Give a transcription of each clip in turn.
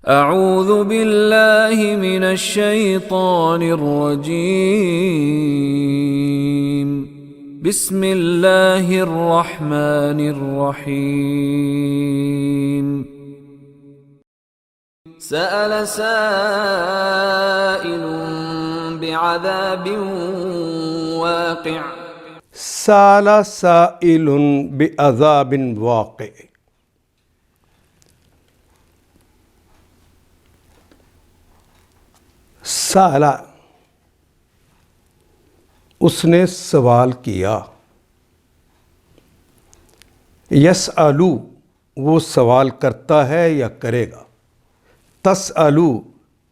اعوذ باللہ من الشیطان الرجیم بسم اللہ الرحمن الرحیم سأل سائل بعذاب واقع سأل سائل بعذاب واقع۔ سأل، اس نے سوال کیا۔ یسألو، وہ سوال کرتا ہے یا کرے گا۔ تسألو،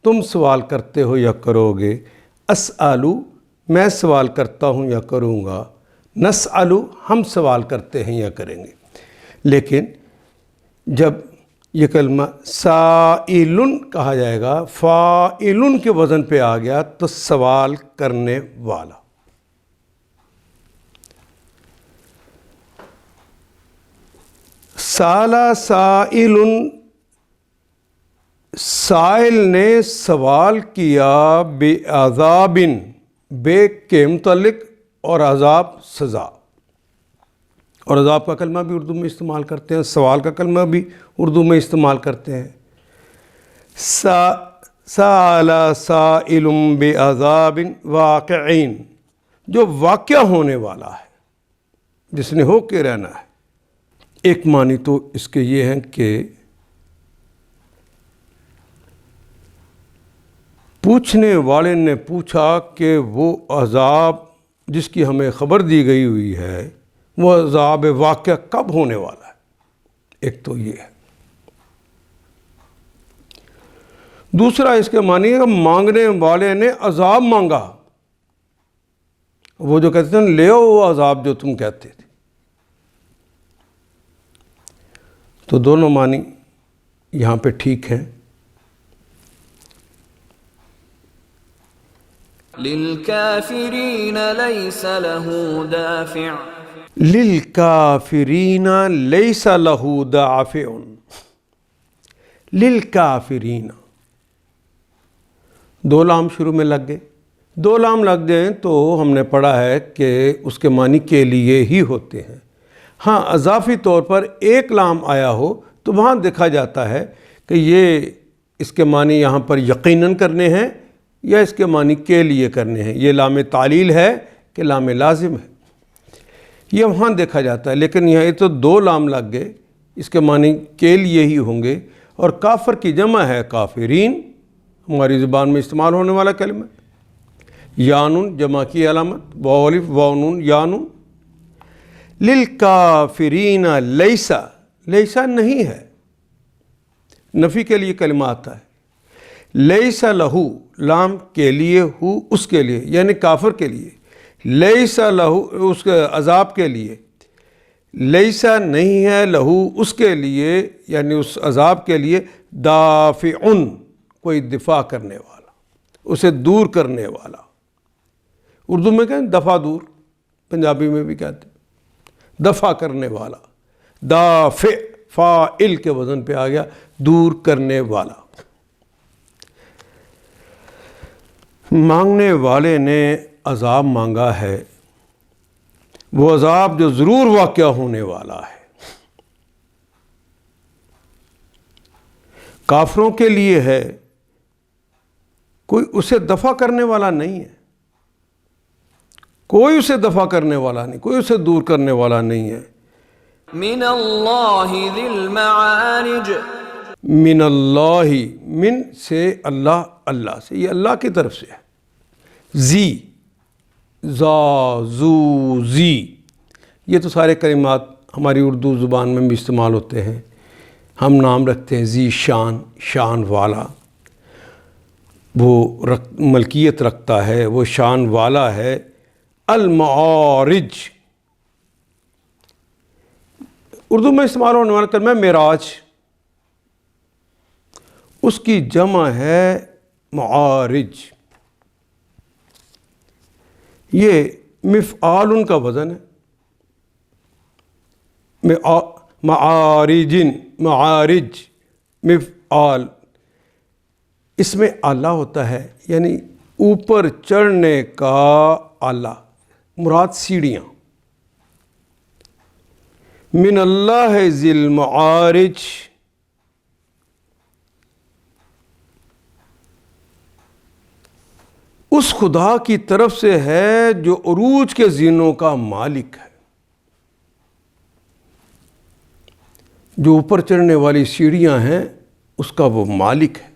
تم سوال کرتے ہو یا کرو گے۔ اسألو، میں سوال کرتا ہوں یا کروں گا۔ نسألو، ہم سوال کرتے ہیں یا کریں گے۔ لیکن جب یہ کلمہ سائلن کہا جائے گا، فاعلن کے وزن پہ آ گیا تو سوال کرنے والا۔ سأل سائلن، سائل نے سوال کیا بعذاب، بے کے متعلق، اور عذاب سزا۔ اور عذاب کا کلمہ بھی اردو میں استعمال کرتے ہیں، سوال کا کلمہ بھی اردو میں استعمال کرتے ہیں۔ سأل سائل بعذاب واقع، جو واقع ہونے والا ہے، جس نے ہو کے رہنا ہے۔ ایک معنی تو اس کے یہ ہیں کہ پوچھنے والے نے پوچھا کہ وہ عذاب جس کی ہمیں خبر دی گئی ہوئی ہے، وہ عذاب واقعہ کب ہونے والا ہے۔ ایک تو یہ ہے۔ دوسرا اس کے معنی ہے کہ مانگنے والے نے عذاب مانگا، وہ جو کہتے ہیں لے آؤ وہ عذاب جو تم کہتے تھے۔ تو دونوں معنی یہاں پہ ٹھیک ہیں۔ للکافرین لیس لہ دافع، للکافرین لیس لہ دافع، للکافرین، دو لام شروع میں لگ گئے۔ دو لام لگ جائیں تو ہم نے پڑھا ہے کہ اس کے معنی کے لیے ہی ہوتے ہیں۔ ہاں، اضافی طور پر ایک لام آیا ہو تو وہاں دیکھا جاتا ہے کہ یہ اس کے معنی یہاں پر یقیناً کرنے ہیں یا اس کے معنی کے لیے کرنے ہیں۔ یہ لام تعلیل ہے کہ لام لازم ہے، یہ وہاں دیکھا جاتا ہے۔ لیکن یہاں تو دو لام لگ گئے، اس کے معنی کے لیے ہی ہوں گے۔ اور کافر کی جمع ہے کافرین، ہماری زبان میں استعمال ہونے والا کلمہ۔ یانون جمع کی علامت، واو الف واو نون یانون۔ للکافرین لیسا، لیسا نہیں ہے، نفی کے لیے کلمہ آتا ہے۔ لیسا لہو، لام کے لیے، ہو اس کے لیے، یعنی کافر کے لیے۔ لیسا لہو، اس کے عذاب کے لیے۔ لیسا نہیں ہے لہو، اس کے لیے، یعنی اس عذاب کے لیے، دافعن، کوئی دفاع کرنے والا، اسے دور کرنے والا۔ اردو میں کہیں دفع دور، پنجابی میں بھی کہتے ہیں دفع کرنے والا۔ دافع فاعل کے وزن پہ آ گیا، دور کرنے والا۔ مانگنے والے نے عذاب مانگا ہے، وہ عذاب جو ضرور واقع ہونے والا ہے۔ کافروں کے لیے ہے، کوئی اسے دفع کرنے والا نہیں ہے، کوئی اسے دفع کرنے والا نہیں، کوئی اسے دور کرنے والا نہیں ہے۔ من اللہ ذی المعارج، من اللہ، من سے اللہ، اللہ سے، یہ اللہ کی طرف سے ہے۔ زی، زا، زو، زی، یہ تو سارے کلمات ہماری اردو زبان میں بھی استعمال ہوتے ہیں۔ ہم نام رکھتے ہیں ذی شان، شان والا، وہ ملکیت رکھتا ہے، وہ شان والا ہے۔ المعارج، اردو میں استعمال ہونے والا کلمہ معراج، اس کی جمع ہے معارج۔ یہ مفعال کا وزن ہے، معارجن، معارج، مفعال، اس میں آلہ ہوتا ہے، یعنی اوپر چڑھنے کا آلہ، مراد سیڑھیاں۔ من اللہ ذی المعارج، اس خدا کی طرف سے ہے جو عروج کے زینوں کا مالک ہے، جو اوپر چڑھنے والی سیڑھیاں ہیں اس کا وہ مالک ہے۔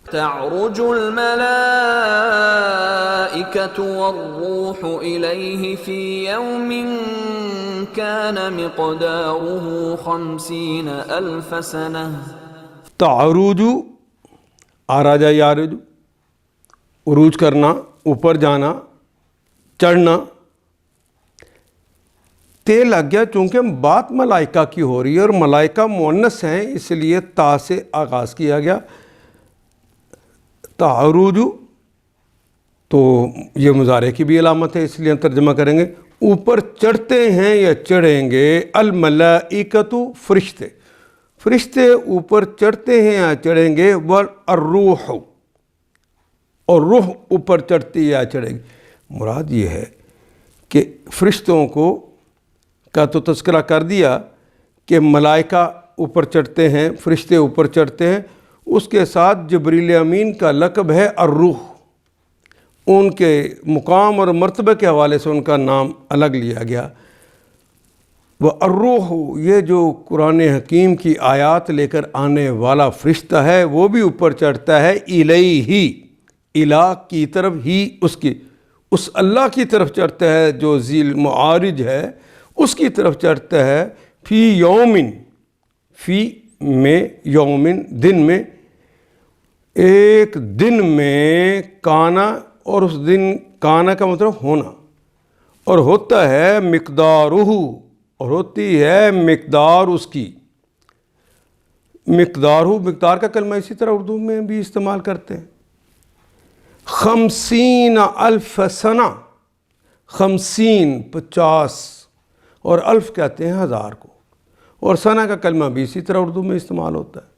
تعرج الملائكة والروح إليه في يوم كان مقداره 50,000 سنة۔ تعرج، آراجا یارج، عروج کرنا، اوپر جانا، چڑھنا۔ تے لگ گیا چونکہ بات ملائکہ کی ہو رہی ہے اور ملائکہ مؤنث ہیں، اس لیے تا سے آغاز کیا گیا۔ تعرج تو یہ مضارع کی بھی علامت ہے، اس لیے ہم ترجمہ کریں گے اوپر چڑھتے ہیں یا چڑھیں گے، الملائکۃ فرشتے، فرشتے اوپر چڑھتے ہیں یا چڑھیں گے، والروح اور روح اوپر چڑھتی یا چڑھے گی۔ مراد یہ ہے کہ فرشتوں کا تو تذکرہ کر دیا کہ ملائکہ اوپر چڑھتے ہیں، فرشتے اوپر چڑھتے ہیں، اس کے ساتھ جبریل امین کا لقب ہے الروح، ان کے مقام اور مرتبہ کے حوالے سے ان کا نام الگ لیا گیا۔ وہ الروح، یہ جو قرآن حکیم کی آیات لے کر آنے والا فرشتہ ہے وہ بھی اوپر چڑھتا ہے، الیہ، الہ کی طرف، ہی اس کی، اس اللہ کی طرف چڑھتا ہے جو ذی المعارج ہے، اس کی طرف چڑھتا ہے، فی یومن، فی میں، یومن دن میں، ایک دن میں، کانا، اور اس دن کانا کا مطلب ہونا، اور ہوتا ہے مقدارہ، اور ہوتی ہے مقدار اس کی۔ مقدارہ، مقدار کا کلمہ اسی طرح اردو میں بھی استعمال کرتے ہیں۔ 50,000 سنہ، 50، 50، اور الف کہتے ہیں ہزار کو، اور سنہ کا کلمہ بھی اسی طرح اردو میں استعمال ہوتا ہے۔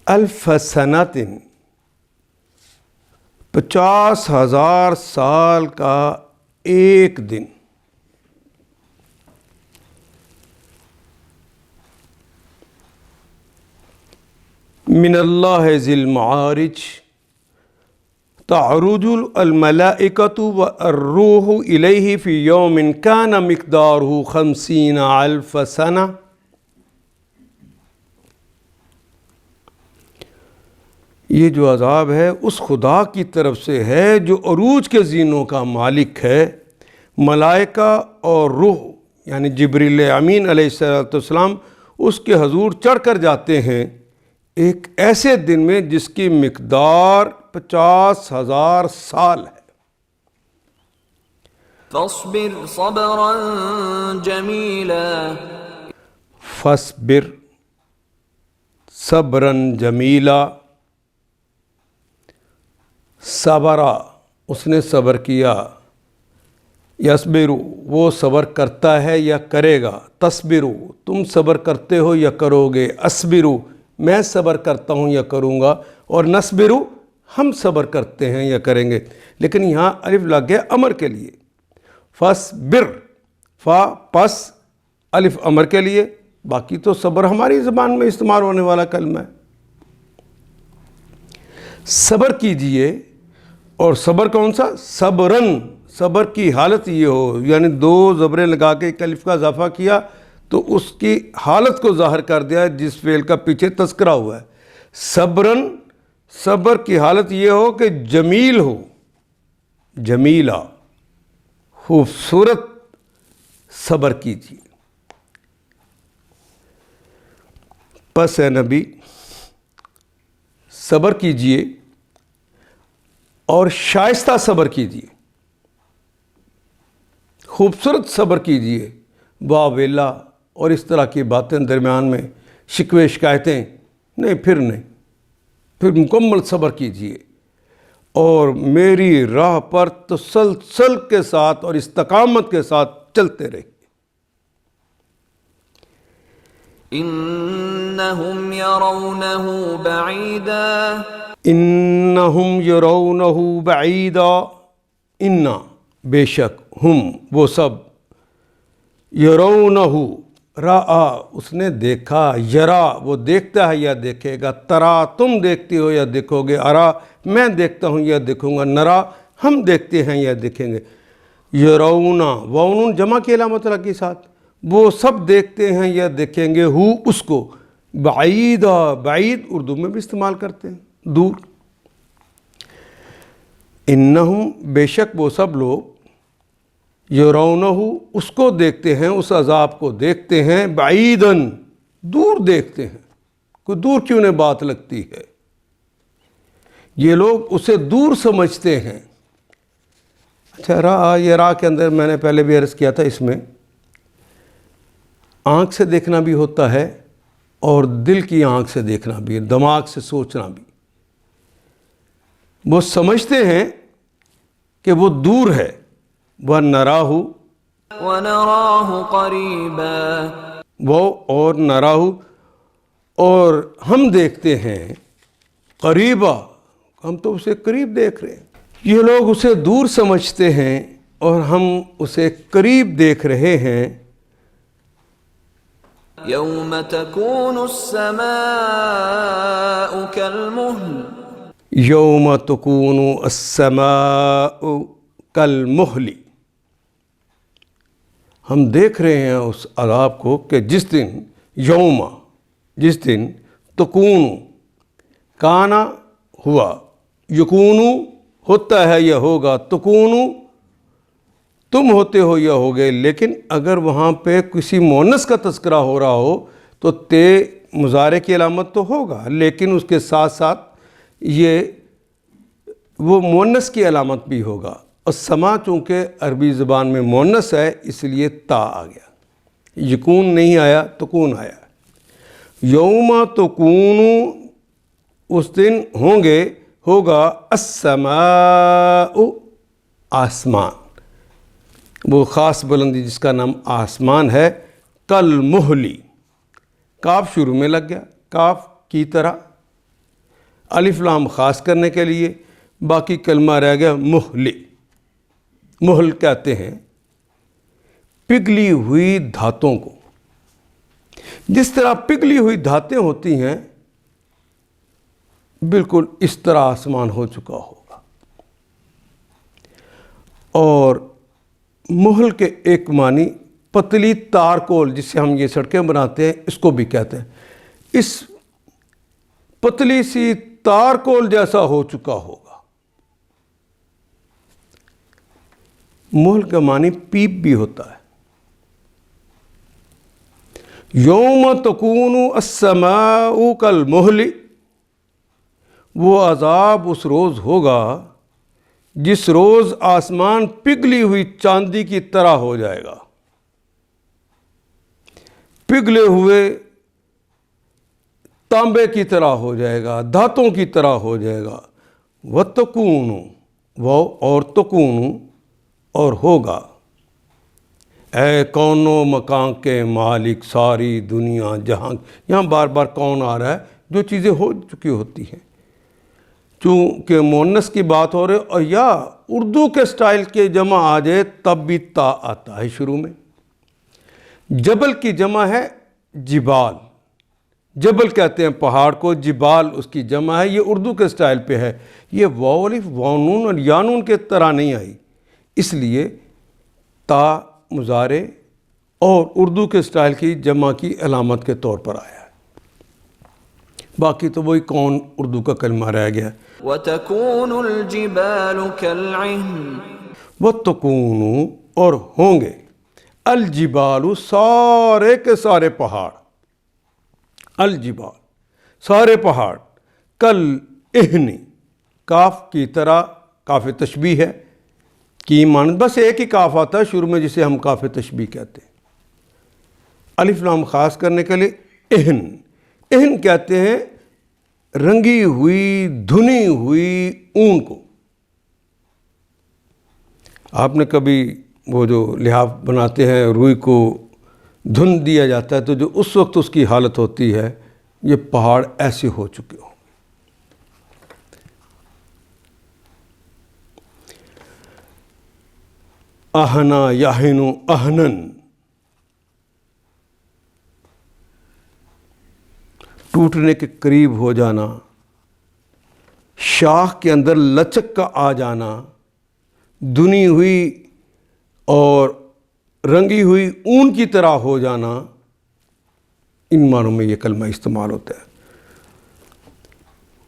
الف سنۃ، 50,000 سال کا ایک دن۔ من اللہ ذی المعارج تعرج الملائکۃ والروح الیہ فی یوم کان مقدارہ 50,000 سنہ۔ یہ جو عذاب ہے اس خدا کی طرف سے ہے جو عروج کے زینوں کا مالک ہے۔ ملائکہ اور روح یعنی جبریل امین علیہ السلام اس کے حضور چڑھ کر جاتے ہیں ایک ایسے دن میں جس کی مقدار 50,000 سال ہے۔ فاصبر صبرا جمیلا، فاصبر صبرا جمیلا، صبرا اس نے صبر کیا، یصبر وہ صبر کرتا ہے یا کرے گا، تصبرو تم صبر کرتے ہو یا کرو گے، اصبرو میں صبر کرتا ہوں یا کروں گا، اور نصبرو ہم صبر کرتے ہیں یا کریں گے۔ لیکن یہاں الف لگ گیا امر کے لیے، فاصبر، فا پس الف امر کے لیے، باقی تو صبر ہماری زبان میں استعمال ہونے والا کلمہ ہے۔ صبر کیجئے، اور صبر کون سا؟ صبرن، صبر کی حالت یہ ہو، یعنی دو زبریں لگا کے ایک الف کا اضافہ کیا تو اس کی حالت کو ظاہر کر دیا جس فعل کا پیچھے تذکرہ ہوا ہے۔ صبرن، صبر کی حالت یہ ہو کہ جمیل ہو، جمیلہ، خوبصورت صبر کیجیے۔ پس اے نبی صبر کیجیے اور شائستہ صبر کیجیے، خوبصورت صبر کیجیے، واویلا اور اس طرح کی باتیں درمیان میں شکوے شکایتیں نہیں، پھر مکمل صبر کیجیے اور میری راہ پر تسلسل کے ساتھ اور استقامت کے ساتھ چلتے رہیے۔ إنهم يرونه بعيدا انہم یرونہ بعیدا، انا بے شک، ہم وہ سب، یرونہ رآ اس نے دیکھا، یرا وہ دیکھتا ہے یا دیکھے گا، ترا تم دیکھتے ہو یا دیکھو گے، ارا میں دیکھتا ہوں یا دیکھوں گا، نرا ہم دیکھتے ہیں یا دیکھیں گے، یرونا وون جمع کی علامت لگی ساتھ، وہ سب دیکھتے ہیں یا دیکھیں گے، ہو اس کو، بعیدا بعید اردو میں بھی استعمال کرتے ہیں، دور، انہم بے شک وہ سب لوگ، یرونہ اس کو دیکھتے ہیں، اس عذاب کو دیکھتے ہیں، بعیداً دور دیکھتے ہیں، کوئی دور کیوں نہیں بات لگتی ہے، یہ لوگ اسے دور سمجھتے ہیں۔ اچھا را، یہ را کے اندر میں نے پہلے بھی عرض کیا تھا، اس میں آنکھ سے دیکھنا بھی ہوتا ہے اور دل کی آنکھ سے دیکھنا بھی، دماغ سے سوچنا بھی۔ وہ سمجھتے ہیں کہ وہ دور ہے، وَنَرَاهُ ونراه قريبا وہ، اور نراہو اور ہم دیکھتے ہیں، قریبا ہم تو اسے قریب دیکھ رہے ہیں، یہ لوگ اسے دور سمجھتے ہیں اور ہم اسے قریب دیکھ رہے ہیں۔ يوم تكون السماء كالمهل یوم تکون السماء کالمہل، ہم دیکھ رہے ہیں اس عذاب کو کہ جس دن، یوم جس دن، تکون کانا ہوا، یکون ہوتا ہے یا ہوگا، تکون تم ہوتے ہو یا ہوگے، لیکن اگر وہاں پہ کسی مؤنث کا تذکرہ ہو رہا ہو تو تے مضارع کی علامت تو ہوگا، لیکن اس کے ساتھ ساتھ یہ وہ مؤنث کی علامت بھی ہوگا، اور سما چونکہ عربی زبان میں مؤنث ہے اس لیے تا آ گیا، یکون نہیں آیا، تکون آیا۔ یوم تکون اس دن ہوں گے، ہوگا، السماء آسمان، وہ خاص بلندی جس کا نام آسمان ہے، کالمہلی، کاف شروع میں لگ گیا، کاف کی طرح، الف لام خاص کرنے کے لیے، باقی کلمہ رہ گیا مہل، مہل کہتے ہیں پگھلی ہوئی دھاتوں کو، جس طرح پگھلی ہوئی دھاتیں ہوتی ہیں بالکل اس طرح آسمان ہو چکا ہوگا۔ اور مہل کے ایک معنی پتلی تارکول، جس سے ہم یہ سڑکیں بناتے ہیں، اس کو بھی کہتے ہیں، اس پتلی سی تارکول جیسا ہو چکا ہوگا۔ مہل کا معنی پیپ بھی ہوتا ہے۔ یوم تکون السماء کالمہل، وہ عذاب اس روز ہوگا جس روز آسمان پگھلی ہوئی چاندی کی طرح ہو جائے گا، پگھلے ہوئے تانبے کی طرح ہو جائے گا، دھاتوں کی طرح ہو جائے گا۔ وَتَكُونُ وہ، اور تکون اور ہوگا، اے کون و مکان کے مالک، ساری دنیا جہاں، یہاں بار بار کون آ رہا ہے، جو چیزیں ہو چکی ہوتی ہیں، چونکہ مؤنث کی بات ہو رہے، اور یا اردو کے سٹائل کے جمع آ جائے تب بھی تا آتا ہے شروع میں۔ جبل کی جمع ہے جبال، جبل کہتے ہیں پہاڑ کو، جبال اس کی جمع ہے، یہ اردو کے سٹائل پہ ہے، یہ واو الف واو نون اور یا نون کے طرح نہیں آئی، اس لیے تا مضارع اور اردو کے سٹائل کی جمع کی علامت کے طور پر آیا ہے، باقی تو وہی کون اردو کا کلمہ رہ گیا۔ وتكون الجبال كالعهن وَتَكُونُ اور ہوں گے، الجبال سارے کے سارے پہاڑ، الجبال سارے پہاڑ، کالعہن کاف کی طرح، کاف تشبیہ ہے، کی معنی بس ایک ہی کاف آتا ہے شروع میں جسے ہم کاف تشبیہ کہتے ہیں، الف لام خاص کرنے کے لیے اہن، اہن کہتے ہیں رنگی ہوئی دھنی ہوئی اون کو۔ آپ نے کبھی وہ جو لحاف بناتے ہیں روئی کو دھن دیا جاتا ہے تو جو اس وقت اس کی حالت ہوتی ہے یہ پہاڑ ایسے ہو چکے ہوں. اہنا یہنو اہنن، ٹوٹنے کے قریب ہو جانا، شاخ کے اندر لچک کا آ جانا، دھنی ہوئی اور رنگی ہوئی اون کی طرح ہو جانا، ان معنوں میں یہ کلمہ استعمال ہوتا ہے.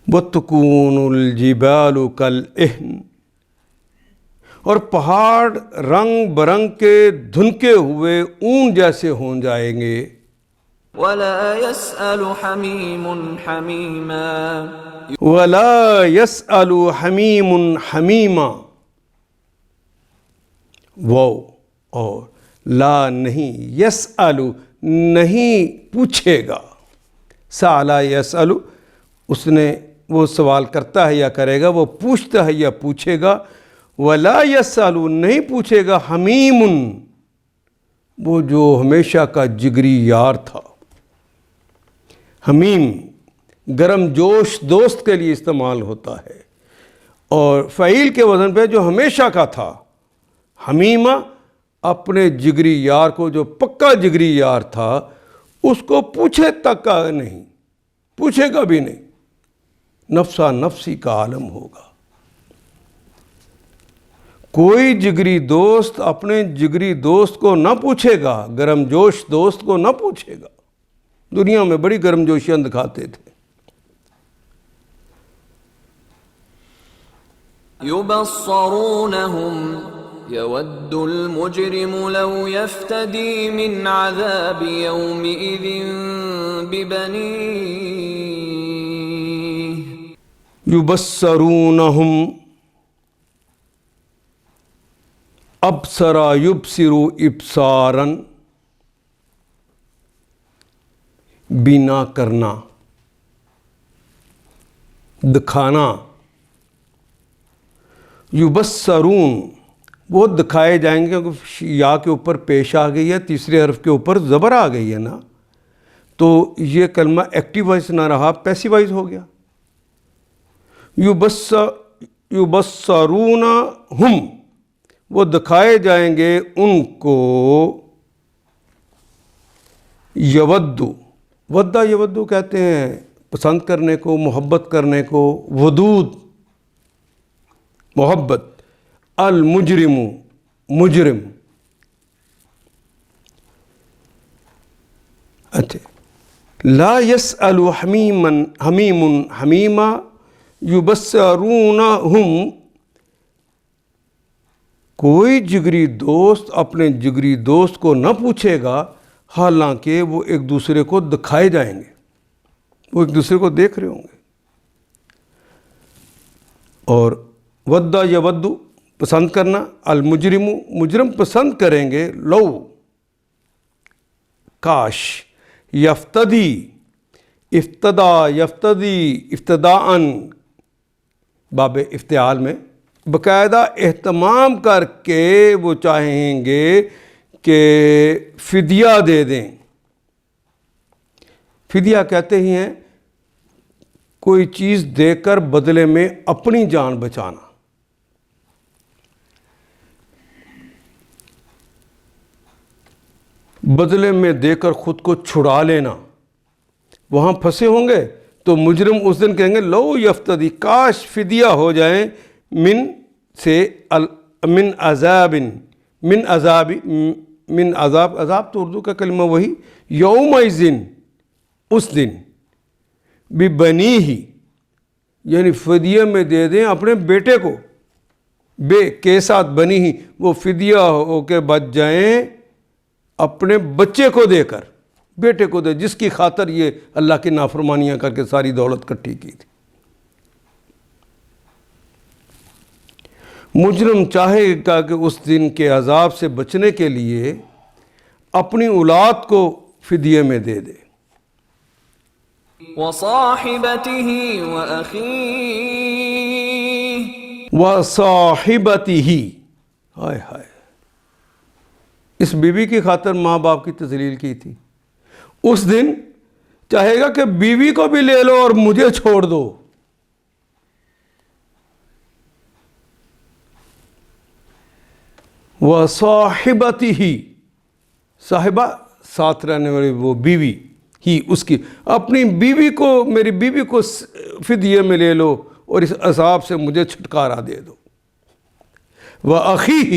وَتَكُونُ الْجِبَالُ كَالْعِهْنِ، اور پہاڑ رنگ برنگ کے دھنکے ہوئے اون جیسے ہو جائیں گے. ولا يسأل حميم حميما وَلَا يَسْأَلُ حَمِيمٌ حَمِيمًا، واو اور لا نہیں، یسألو نہیں پوچھے گا. سأل یسألو، اس نے وہ سوال کرتا ہے یا کرے گا، وہ پوچھتا ہے یا پوچھے گا. ولا یسألو نہیں پوچھے گا حمیم، وہ جو ہمیشہ کا جگری یار تھا. حمیم گرم جوش دوست کے لیے استعمال ہوتا ہے، اور فعیل کے وزن پہ جو ہمیشہ کا تھا. حمیمہ اپنے جگری یار کو، جو پکا جگری یار تھا، اس کو پوچھے تک کا نہیں، پوچھے گا بھی نہیں. نفسا نفسی کا عالم ہوگا. کوئی جگری دوست اپنے جگری دوست کو نہ پوچھے گا، گرم جوش دوست کو نہ پوچھے گا. دنیا میں بڑی گرم جوشیاں دکھاتے تھے. يبصرونهم يود المجرم لو يفتدي من عذاب يومئذ ببنيه. یبصرونہم، ابصرا یبصر ابصاراً، بینا کرنا، دکھانا. یبصرون، وہ دکھائے جائیں گے، کیونکہ یا کے اوپر پیش آ گئی ہے، تیسرے حرف کے اوپر زبر آ گئی ہے نا، تو یہ کلمہ ایکٹیو وائز نہ رہا، پیسیو وائز ہو گیا. یبصرونہم، وہ دکھائے جائیں گے ان کو. یودو، ودا یودو کہتے ہیں پسند کرنے کو، محبت کرنے کو. ودود محبت. المجرم مجرم. اچھا، لا يسأل حمیم حمیما یبصرونہم، کوئی جگری دوست اپنے جگری دوست کو نہ پوچھے گا، حالانکہ وہ ایک دوسرے کو دکھائے جائیں گے، وہ ایک دوسرے کو دیکھ رہے ہوں گے. اور ودا یودو پسند کرنا. المجرم مجرم پسند کریں گے. لو کاش. یفتدی افتدا یفتدی افتداءً، باب افتعال میں باقاعدہ اہتمام کر کے وہ چاہیں گے کہ فدیہ دے دیں. فدیہ کہتے ہی ہیں کوئی چیز دے کر بدلے میں اپنی جان بچانا. بدلے میں دے کر خود کو چھڑا لینا. وہاں پھنسے ہوں گے تو مجرم اس دن کہیں گے لو یفتدی، کاش فدیہ ہو جائیں من سے، من عذاب، من عذاب، من عذاب. عذاب تو اردو کا کلمہ وہی. یومئذ، اس دن. ببنیہ، یعنی فدیہ میں دے دیں اپنے بیٹے کو. بے کے ساتھ بنی ہی، وہ فدیہ ہو کے بچ جائیں اپنے بچے کو دے کر، بیٹے کو دے، جس کی خاطر یہ اللہ کی نافرمانیاں کر کے ساری دولت کٹھی کی تھی. مجرم چاہے گا کہ اس دن کے عذاب سے بچنے کے لیے اپنی اولاد کو فدیے میں دے دے. وصاحبته وأخيه، وصاحبته، ہائے ہائے، اس بیوی کی خاطر ماں باپ کی تذلیل کی تھی، اس دن چاہے گا کہ بیوی کو بھی لے لو اور مجھے چھوڑ دو۔ وَصَاحِبَتِهِ، صاحبہ ساتھ رہنے والی وہ بیوی ہی، اس کی اپنی بیوی کو، میری بیوی کو فدیے میں لے لو اور اس عذاب سے مجھے چھٹکارا دے دو۔ وَأَخِيهِ،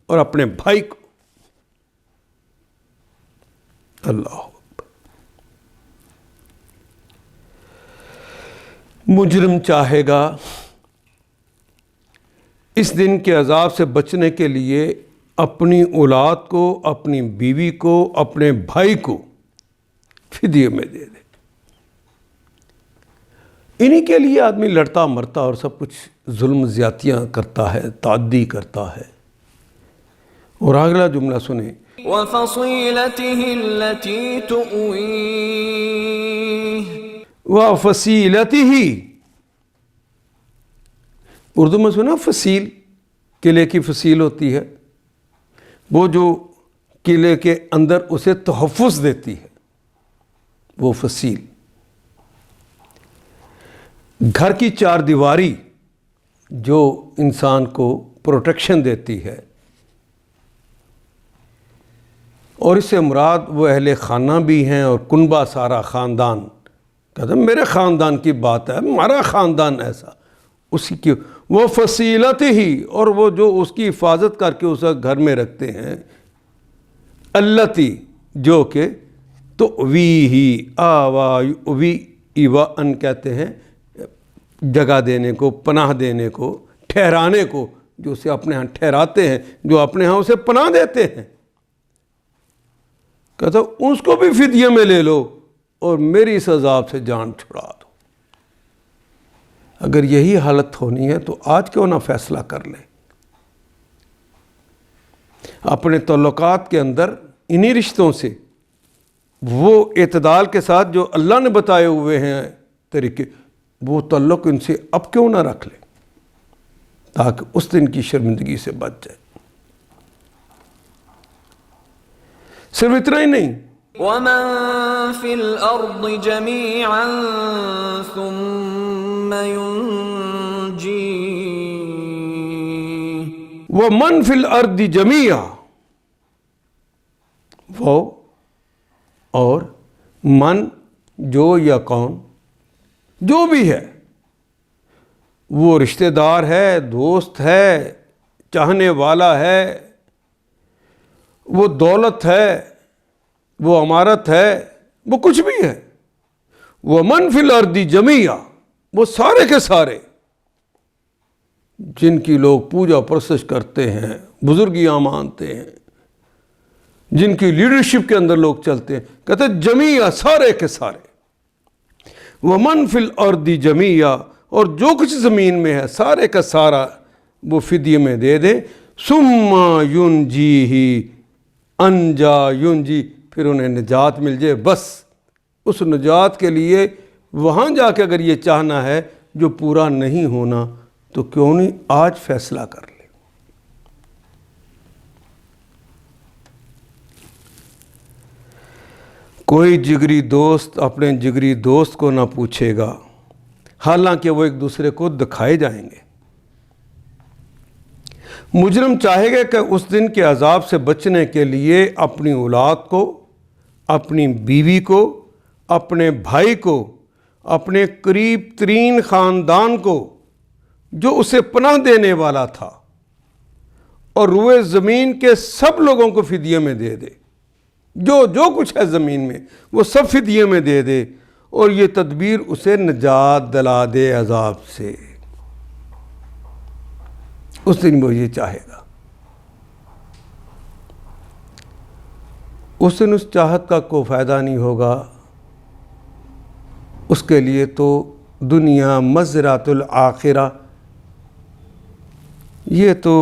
اور اپنے بھائی کو۔ اللہ اکبر۔ مجرم چاہے گا اس دن کے عذاب سے بچنے کے لیے اپنی اولاد کو، اپنی بیوی کو، اپنے بھائی کو فدیے میں دے دے۔ انہی کے لیے آدمی لڑتا مرتا اور سب کچھ ظلم زیادتیاں کرتا ہے، تعدی کرتا ہے۔ اور اگلا جملہ سنیں، وفصيلته التي تؤويه، وَفَصِيلَتِهِ، اردو میں سنا فصیل، قلعے کی فصیل ہوتی ہے، وہ جو قلعے کے اندر اسے تحفظ دیتی ہے، وہ فصیل۔ گھر کی چار دیواری جو انسان کو پروٹیکشن دیتی ہے، اور اس سے مراد وہ اہل خانہ بھی ہیں اور کنبہ، سارا خاندان۔ کہتے ہیں میرے خاندان کی بات ہے، ہمارا خاندان ایسا، اسی کی وہ فصیلت ہی، اور وہ جو اس کی حفاظت کر کے اسے گھر میں رکھتے ہیں، التی، جو کہ تو وی ہی، آوا وی ایوا ان کہتے ہیں جگہ دینے کو، پناہ دینے کو، ٹھہرانے کو، جو اسے اپنے ہاں ٹھہراتے ہیں، جو اپنے ہاں اسے پناہ دیتے ہیں۔ کہتا اس کو بھی فدیے میں لے لو اور میری اس عذاب سے جان چھڑا دو۔ اگر یہی حالت ہونی ہے تو آج کیوں نہ فیصلہ کر لیں، اپنے تعلقات کے اندر انہی رشتوں سے وہ اعتدال کے ساتھ جو اللہ نے بتائے ہوئے ہیں طریقے، وہ تعلق ان سے اب کیوں نہ رکھ لیں، تاکہ اس دن کی شرمندگی سے بچ جائے۔ صرف اتنا ہی نہیں، ومن في الأرض جميعا ثم ينجيه، وَمَنْ فِي الْأَرْضِ جَمِيعًا، وہ اور من، جو یا کون، جو بھی ہے، وہ رشتہ دار ہے، دوست ہے، چاہنے والا ہے، وہ دولت ہے، وہ امارت ہے، وہ کچھ بھی ہے، وَمَنْ فِي الْأَرْضِ جَمِيعًا، وہ سارے کے سارے جن کی لوگ پوجا پرستش کرتے ہیں، بزرگیاں مانتے ہیں، جن کی لیڈرشپ کے اندر لوگ چلتے ہیں، کہتے ہیں جمیعہ، سارے کے سارے، وَمَنْ فِي الْأَرْضِ جَمِيعًا، اور جو کچھ زمین میں ہے سارے کا سارا وہ فدیے میں دے دیں، ثُمَّ يُنْجِيهِ، انجا ینجی، پھر انہیں نجات مل جائے۔ بس اس نجات کے لیے وہاں جا کے اگر یہ چاہنا ہے جو پورا نہیں ہونا، تو کیوں نہیں آج فیصلہ کر لیں۔ کوئی جگری دوست اپنے جگری دوست کو نہ پوچھے گا، حالانکہ وہ ایک دوسرے کو دکھائے جائیں گے۔ مجرم چاہے گا کہ اس دن کے عذاب سے بچنے کے لیے اپنی اولاد کو، اپنی بیوی کو، اپنے بھائی کو، اپنے قریب ترین خاندان کو جو اسے پناہ دینے والا تھا، اور روئے زمین کے سب لوگوں کو فدیے میں دے دے، جو کچھ ہے زمین میں وہ سب فدیے میں دے دے، اور یہ تدبیر اسے نجات دلا دے عذاب سے۔ اس دن وہ یہ چاہے گا، اس دن اس چاہت کا کوئی فائدہ نہیں ہوگا، اس کے لیے تو دنیا مزرعۃ الآخرہ، یہ تو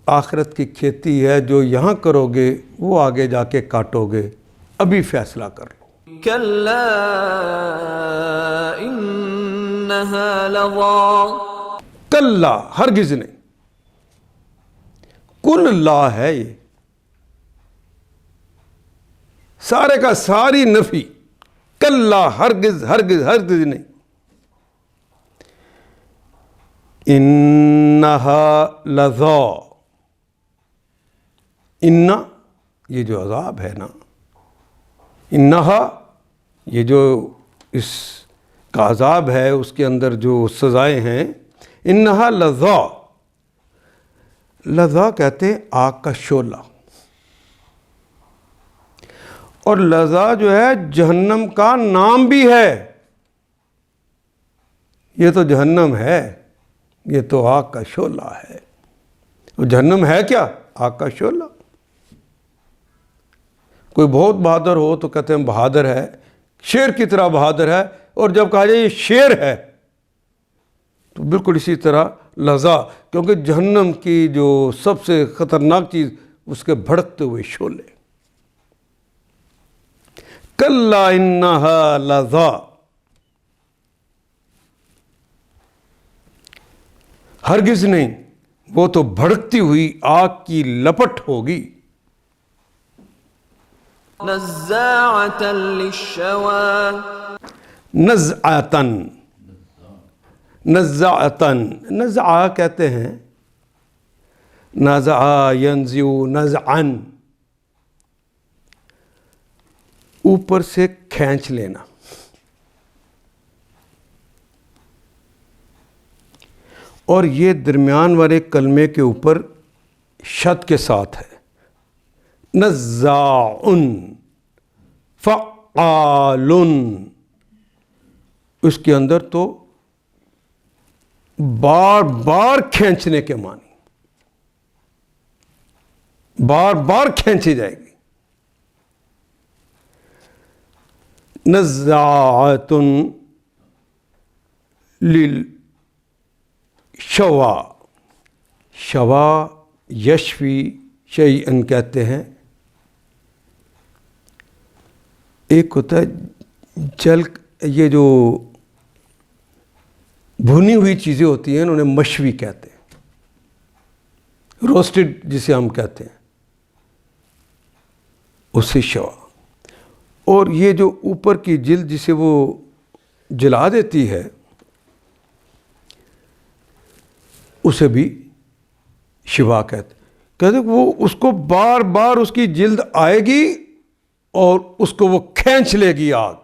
آخرت کی کھیتی ہے، جو یہاں کرو گے وہ آگے جا کے کاٹو گے، ابھی فیصلہ کر لو۔ كلا إنها لظى، کلا، ہرگز نہیں، کل لا ہے یہ، سارے کا ساری نفی، کلا ہرگز ہرگز ہرگز نہیں. انہا لظا، انہ یہ جو عذاب ہے نا، انہا یہ جو اس کا عذاب ہے، اس کے اندر جو سزائیں ہیں، انہا لظا، لظا کہتے ہیں آگ کا شعلہ. اور لظا جو ہے جہنم کا نام بھی ہے. یہ تو جہنم ہے، یہ تو آگ کا شعلہ ہے. اور جہنم ہے کیا؟ آگ کا شعلہ. کوئی بہت بہادر ہو تو کہتے ہیں بہادر ہے، شیر کی طرح بہادر ہے، اور جب کہا جائے یہ شیر ہے تو بالکل اسی طرح لظا، کیونکہ جہنم کی جو سب سے خطرناک چیز اس کے بھڑکتے ہوئے شعلے. کلا انہا لظا، ہرگز نہیں، وہ تو بھڑکتی ہوئی آگ کی لپٹ ہوگی. نزاعة للشوى، نزعتن، نزعتن، نزع کہتے ہیں، نزع ینزع نزعن، اوپر سے کھینچ لینا. اور یہ درمیان والے کلمے کے اوپر شد کے ساتھ ہے. نزاعن، فعالن، اس کے اندر تو بار بار کھینچنے کے معنی، بار بار کھینچی جائے گی. نزاعتن للشوا، شوا یشوی شیئن کہتے ہیں. ایک ہوتا ہے جل، یہ جو بھنی ہوئی چیزیں ہوتی ہیں انہیں مشوی کہتے ہیں، روسٹڈ جسے ہم کہتے ہیں، اسے شوا. اور یہ جو اوپر کی جلد جسے وہ جلا دیتی ہے اسے بھی شوا کہتے ہیں. وہ اس کو بار بار اس کی جلد آئے گی اور اس کو وہ کھینچ لے گی آگ.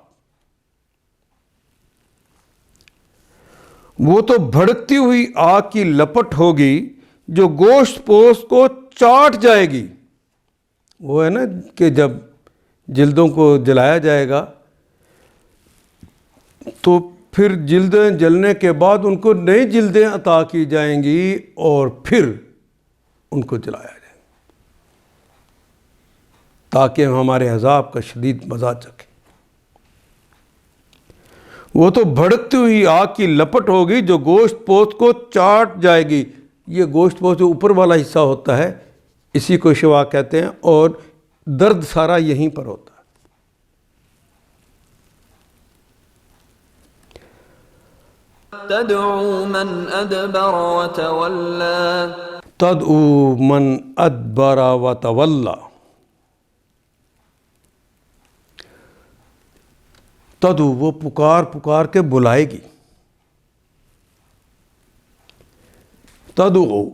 وہ تو بھڑکتی ہوئی آگ کی لپٹ ہوگی جو گوشت پوست کو چاٹ جائے گی. وہ ہے نا کہ جب جلدوں کو جلایا جائے گا تو پھر جلدیں جلنے کے بعد ان کو نئی جلدیں عطا کی جائیں گی اور پھر ان کو جلایا جائے گا تاکہ ہم ہمارے عذاب کا شدید مزہ چکھیں. وہ تو بھڑکتی ہوئی آگ کی لپٹ ہوگی جو گوشت پوست کو چاٹ جائے گی. یہ گوشت پوست جو اوپر والا حصہ ہوتا ہے اسی کو شوا کہتے ہیں، اور درد سارا یہیں پر ہوتا ہے. تدعو من ادبر وتولى، تدعو من ادبر وتولى، تدعو وہ پکار پکار کے بلائے گی. تدعو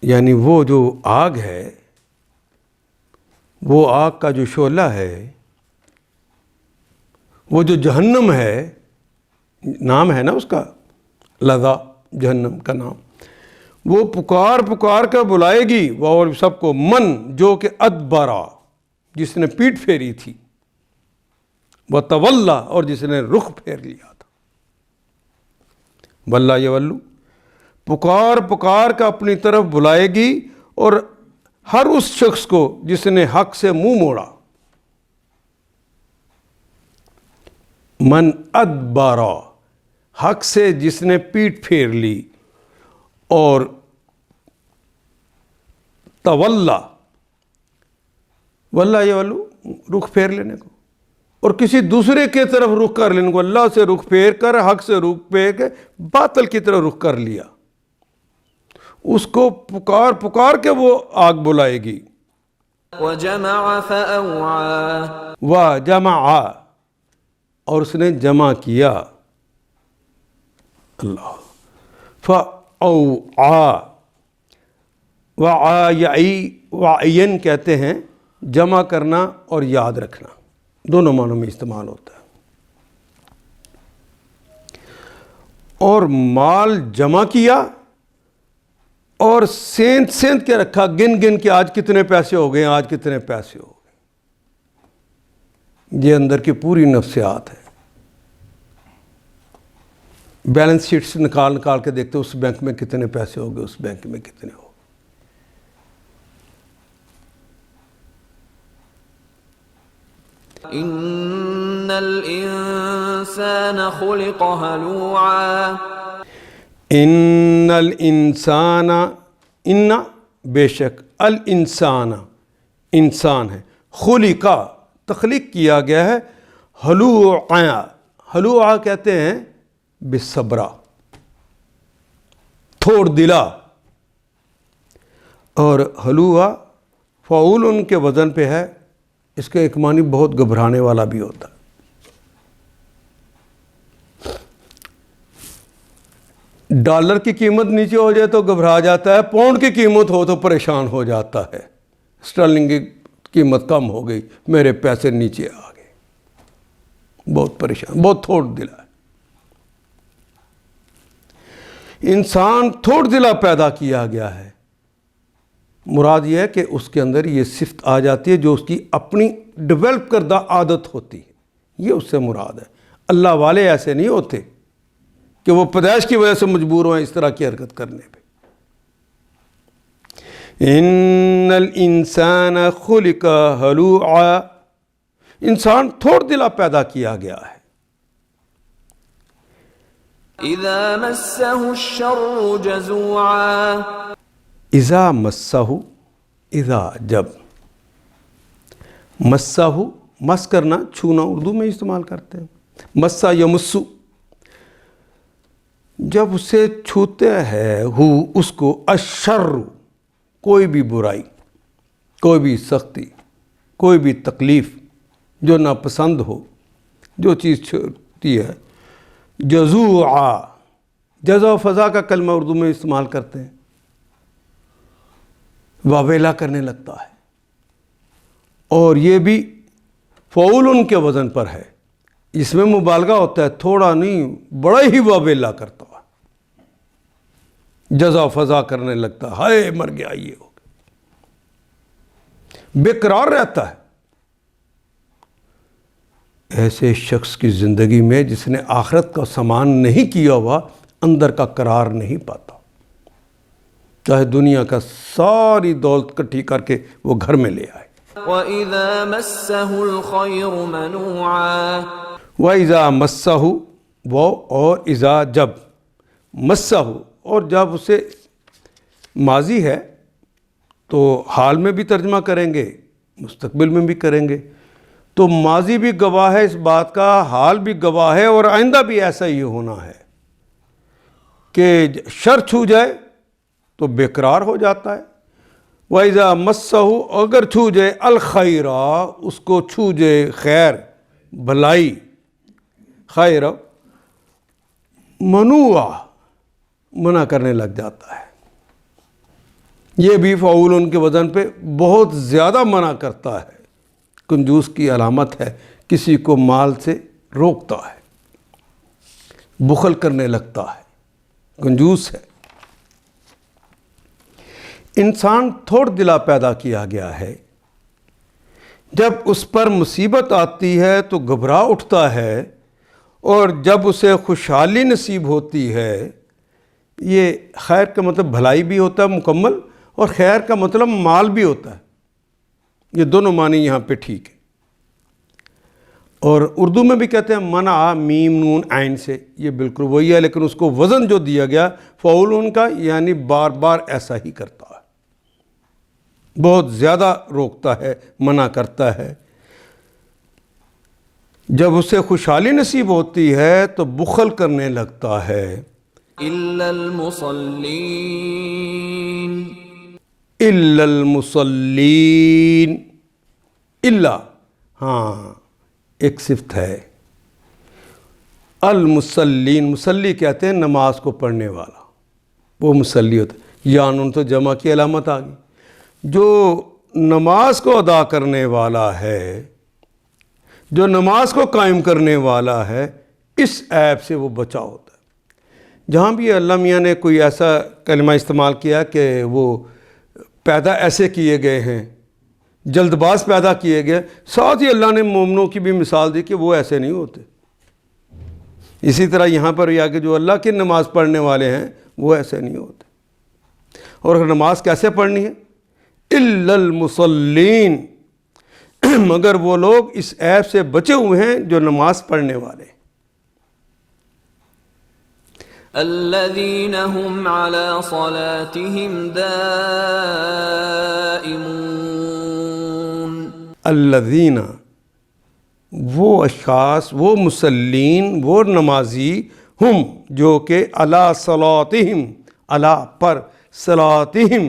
یعنی وہ جو آگ ہے، وہ آگ کا جو شعلہ ہے، وہ جو جہنم ہے، نام ہے نا اس کا، لظا جہنم کا نام، وہ پکار پکار کر بلائے گی وہ اور سب کو، من جو کہ ادبرا جس نے پیٹ پھیری تھی، وتولا اور جس نے رخ پھیر لیا تھا. ولا یولو، پکار پکار کا اپنی طرف بلائے گی اور ہر اس شخص کو جس نے حق سے منہ موڑا. من ادبرا، حق سے جس نے پیٹ پھیر لی، اور تولا، ولا یولو رخ پھیر لینے کو، اور کسی دوسرے کی طرف رخ کر لینے کو. اللہ سے رخ پھیر کر، حق سے رخ پھیر کے باطل کی طرف رخ کر لیا. اس کو پکار پکار کے وہ آگ بلائے گی. وجمع فأوعى وجمع اور اس نے جمع کیا اللہ فأوعى وعین کہتے ہیں جمع کرنا اور یاد رکھنا، دونوں معنوں میں استعمال ہوتا ہے۔ اور مال جمع کیا اور سینت کے رکھا، گن کے آج کتنے پیسے ہو گئے، آج کتنے پیسے ہو گئے۔ یہ اندر کی پوری نفسیات ہے۔ بیلنس شیٹ سے نکال کے دیکھتے اس بینک میں کتنے پیسے ہو گئے، اس بینک میں کتنے ہو گئے۔ ان الانسان خلق هلوعا ان الانسان، ان بے شک، الانسان انسان ہے، خلقا تخلیق کیا گیا ہے، ہلوعا، ہلوعا کہتے ہیں بصبرا، تھوڑ دلا، اور ہلوعا فعول ان کے وزن پہ ہے، اس کا ایک معنی بہت گھبرانے والا بھی ہوتا ہے۔ ڈالر کی قیمت نیچے ہو جائے تو گھبرا جاتا ہے، پاؤنڈ کی قیمت ہو تو پریشان ہو جاتا ہے، اسٹرلنگ کی قیمت کم ہو گئی، میرے پیسے نیچے آ گئے، بہت پریشان، بہت تھوڑ دلا ہے۔ انسان تھوڑ دلا پیدا کیا گیا ہے، مراد یہ ہے کہ اس کے اندر یہ صفت آ جاتی ہے جو اس کی اپنی ڈیولپ کردہ عادت ہوتی ہے، یہ اس سے مراد ہے۔ اللہ والے ایسے نہیں ہوتے کہ وہ پیدائش کی وجہ سے مجبور ہوئے اس طرح کی حرکت کرنے پہ۔ ان الانسان خلق ہلوعا، انسان تھوڑ دلا پیدا کیا گیا ہے۔ اذا مسه الشر جزوعا اذا مسہ، اذا جب، مسہ مس کرنا، چھونا اردو میں استعمال کرتے ہیں، مسہ یمسو، جب اسے چھوتے ہے ہو اس کو، الشر کوئی بھی برائی، کوئی بھی سختی، کوئی بھی تکلیف جو ناپسند ہو، جو چیز چھوتی ہے، جزوعا، جزا و فضا کا کلمہ اردو میں استعمال کرتے ہیں، واویلا کرنے لگتا ہے، اور یہ بھی فعول ان کے وزن پر ہے، اس میں مبالغہ ہوتا ہے، تھوڑا نہیں بڑا ہی واویلا کرتا ہے، جزا و فضا کرنے لگتا ہے، ہائے مر گیا، یہ ہو گیا، بے قرار رہتا ہے۔ ایسے شخص کی زندگی میں جس نے آخرت کا سامان نہیں کیا ہوا، اندر کا قرار نہیں پاتا، چاہے دنیا کا ساری دولت اکٹھی کر کے وہ گھر میں لے آئے۔ وَإِذَا مَسَّهُ الْخَيْرُ مَنُوعًا وَإِذَا مَسَّهُ، وہ اور اذا جب، مَسَّهُ اور جب اسے ماضی ہے تو حال میں بھی ترجمہ کریں گے، مستقبل میں بھی کریں گے، تو ماضی بھی گواہ ہے اس بات کا، حال بھی گواہ ہے، اور آئندہ بھی ایسا ہی ہونا ہے کہ شر چھو جائے تو بے قرار ہو جاتا ہے۔ وَإِذَا مَسَّهُ، اگر چھو جائے، الخیر، اس کو چھو جائے خیر، بھلائی، خیر، منوع، منع کرنے لگ جاتا ہے۔ یہ بھی فعول ان کے وزن پہ بہت زیادہ منع کرتا ہے، کنجوس کی علامت ہے، کسی کو مال سے روکتا ہے، بخل کرنے لگتا ہے، کنجوس ہے۔ انسان تھوڑ دلا پیدا کیا گیا ہے، جب اس پر مصیبت آتی ہے تو گھبرا اٹھتا ہے، اور جب اسے خوشحالی نصیب ہوتی ہے، یہ خیر کا مطلب بھلائی بھی ہوتا ہے مکمل، اور خیر کا مطلب مال بھی ہوتا ہے، یہ دونوں معنی یہاں پہ ٹھیک ہے۔ اور اردو میں بھی کہتے ہیں منع، میم نون عین سے، یہ بالکل وہی ہے، لیکن اس کو وزن جو دیا گیا فعول ان کا، یعنی بار بار ایسا ہی کرتا ہے، بہت زیادہ روکتا ہے، منع کرتا ہے۔ جب اسے خوشحالی نصیب ہوتی ہے تو بخل کرنے لگتا ہے۔ إِلَّا الْمُصَلِّينَ الا المصلین، الا، ہاں ایک صفت ہے، المصلین، مصلی کہتے ہیں نماز کو پڑھنے والا، وہ مصلی ہوتا ہے، یا ان تو جمع کی علامت آ گئی، جو نماز کو ادا کرنے والا ہے، جو نماز کو قائم کرنے والا ہے، اس عیب سے وہ بچا ہوتا ہے۔ جہاں بھی اللہ میاں نے کوئی ایسا کلمہ استعمال کیا کہ وہ پیدا ایسے کیے گئے ہیں، جلد باز پیدا کیے گئے، ساتھ ہی اللہ نے مومنوں کی بھی مثال دی کہ وہ ایسے نہیں ہوتے۔ اسی طرح یہاں پر یہ کہ جو اللہ کی نماز پڑھنے والے ہیں وہ ایسے نہیں ہوتے۔ اور نماز کیسے پڑھنی ہے؟ الا المصلین، مگر وہ لوگ اس عیب سے بچے ہوئے ہیں جو نماز پڑھنے والے ہیں۔ الذين هم على صلاتهم دائمون، الذین، وہ اشخاص، وہ مصلین، وہ نمازی، ہم جو کہ علی صلاتہم، علی پر، صلاتہم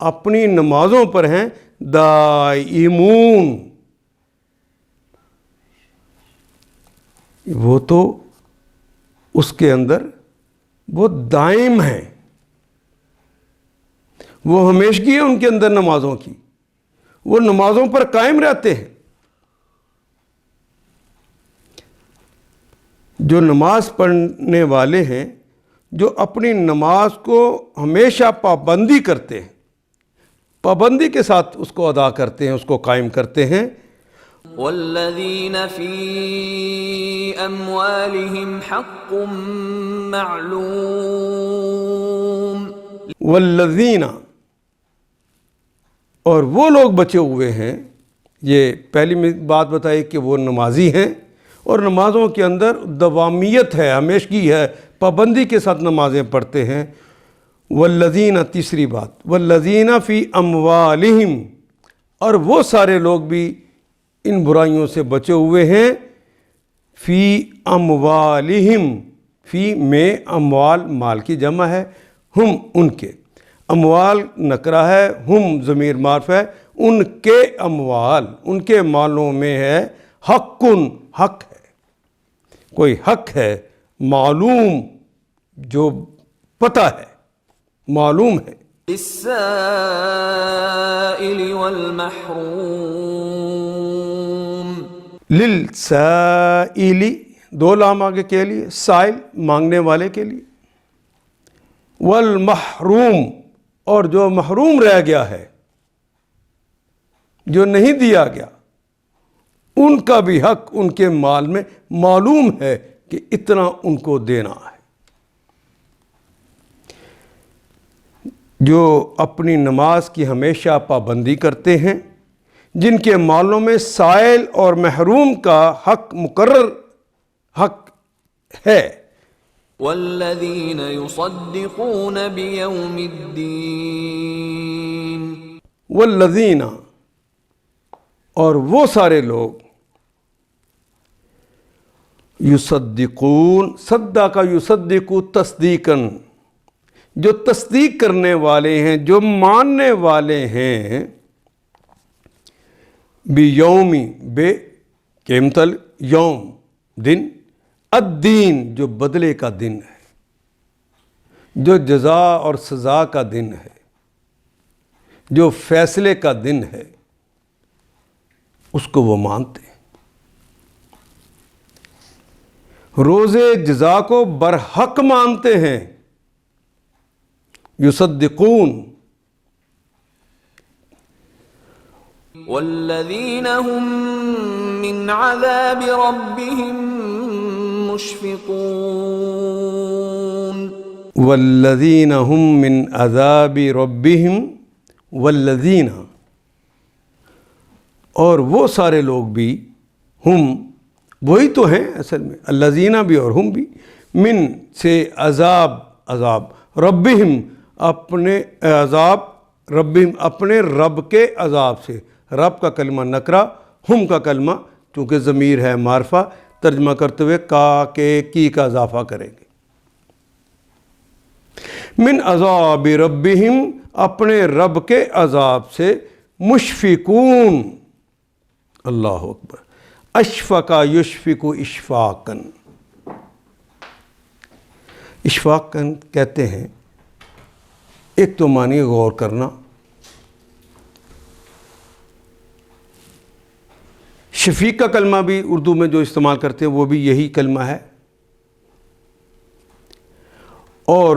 اپنی نمازوں پر ہیں، دائمون، وہ تو اس کے اندر وہ دائم ہیں، وہ ہمیشگی ہے ان کے اندر نمازوں کی، وہ نمازوں پر قائم رہتے ہیں۔ جو نماز پڑھنے والے ہیں، جو اپنی نماز کو ہمیشہ پابندی کرتے ہیں، پابندی کے ساتھ اس کو ادا کرتے ہیں، اس کو قائم کرتے ہیں۔ والذین فی اموالہم حق معلوم، والذین، اور وہ لوگ بچے ہوئے ہیں، یہ پہلی بات بتائی کہ وہ نمازی ہیں، اور نمازوں کے اندر دوامیت ہے، ہمیشگی ہے، پابندی کے ساتھ نمازیں پڑھتے ہیں۔ والذین، تیسری بات، والذین فی اموالہم، اور وہ سارے لوگ بھی ان برائیوں سے بچے ہوئے ہیں، فی اموالہم، فی میں اموال مال کی جمع ہے، ہم ان کے، اموال نکرہ ہے، ہم ضمیر معرفہ ہے، ان کے اموال، ان کے مالوں میں ہے، حق ہے، کوئی حق ہے، معلوم جو پتہ ہے، معلوم ہے، للسائل والمحروم، للسائل، دو لام آگے کے لیے، سائل مانگنے والے کے لیے، والمحروم، اور جو محروم رہ گیا ہے، جو نہیں دیا گیا، ان کا بھی حق ان کے مال میں معلوم ہے کہ اتنا ان کو دینا ہے۔ جو اپنی نماز کی ہمیشہ پابندی کرتے ہیں، جن کے مالوں میں سائل اور محروم کا حق مقرر حق ہے۔ والذین یصدقون بیوم الدین، والذین، اور وہ سارے لوگ، یصدقون، صدق یصدق تصدیقاً، جو تصدیق کرنے والے ہیں، جو ماننے والے ہیں، بیومی، بے قیمتل، یوم دن، الدین جو بدلے کا دن ہے، جو جزا اور سزا کا دن ہے، جو فیصلے کا دن ہے، اس کو وہ مانتے ہیں۔ روز جزا کو برحق مانتے ہیں، یصدقون، والذین هم من عذاب ربهم مشفقون، والذین هم من عذاب ربهم، والذین، اور وہ سارے لوگ بھی، ہم وہی تو ہیں اصل میں، الذین بھی اور ہم بھی، من سے عذاب، ربہم اپنے عذاب، ربہم اپنے رب کے عذاب سے، رب کا کلمہ نکرہ، ہم کا کلمہ چونکہ ضمیر ہے معرفہ، ترجمہ کرتے ہوئے کا کے کی کا اضافہ کریں گے۔ من عذاب ربہم، اپنے رب کے عذاب سے، مشفقون، اللہ اکبر. اشفق یشفق اشفاقا. اشفاقا کہتے ہیں ایک تو معنی غور کرنا. شفیق کا کلمہ بھی اردو میں جو استعمال کرتے ہیں وہ بھی یہی کلمہ ہے. اور